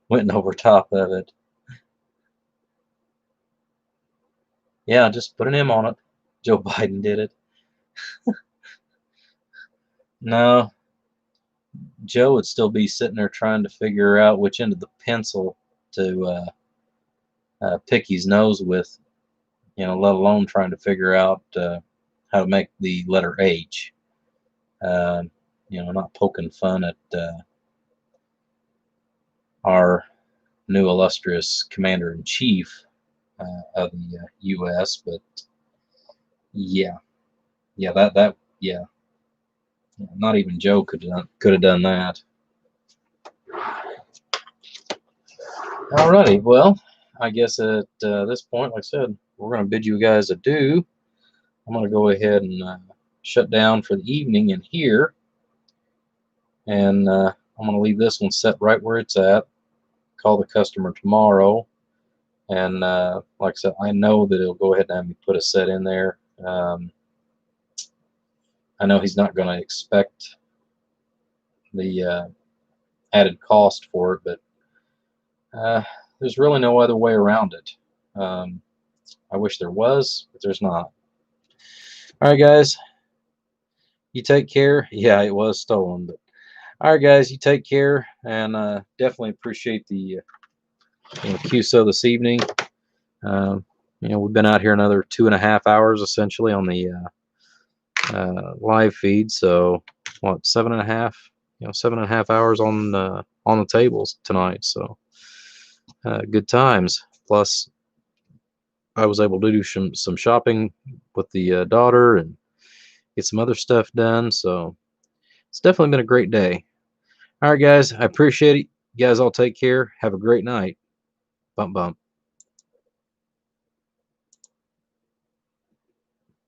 went over top of it. Yeah, just put an M on it. Joe Biden did it. No, Joe would still be sitting there trying to figure out which end of the pencil to pick his nose with, you know, let alone trying to figure out how to make the letter H. You know, not poking fun at our new illustrious commander-in-chief of the U.S., but yeah, yeah. Not even Joe could have done that. Alrighty, well, I guess at this point, like I said, we're going to bid you guys adieu. I'm going to go ahead and shut down for the evening in here, and I'm going to leave this one set right where it's at. Call the customer tomorrow, and like I said, I know that he'll go ahead and have me put a set in there. I know he's not going to expect the added cost for it, but there's really no other way around it. I wish there was, but there's not. Alright guys, you take care. Yeah, it was stolen, but alright guys, you take care, and definitely appreciate the you know, QSO this evening. You know, we've been out here another 2.5 hours essentially on the live feed, so what, 7.5, you know, 7.5 hours on the tables tonight, so good times. Plus I was able to do some shopping with the daughter and get some other stuff done, so it's definitely been a great day. Alright guys, I appreciate it. You guys all take care. Have a great night. Bump bump.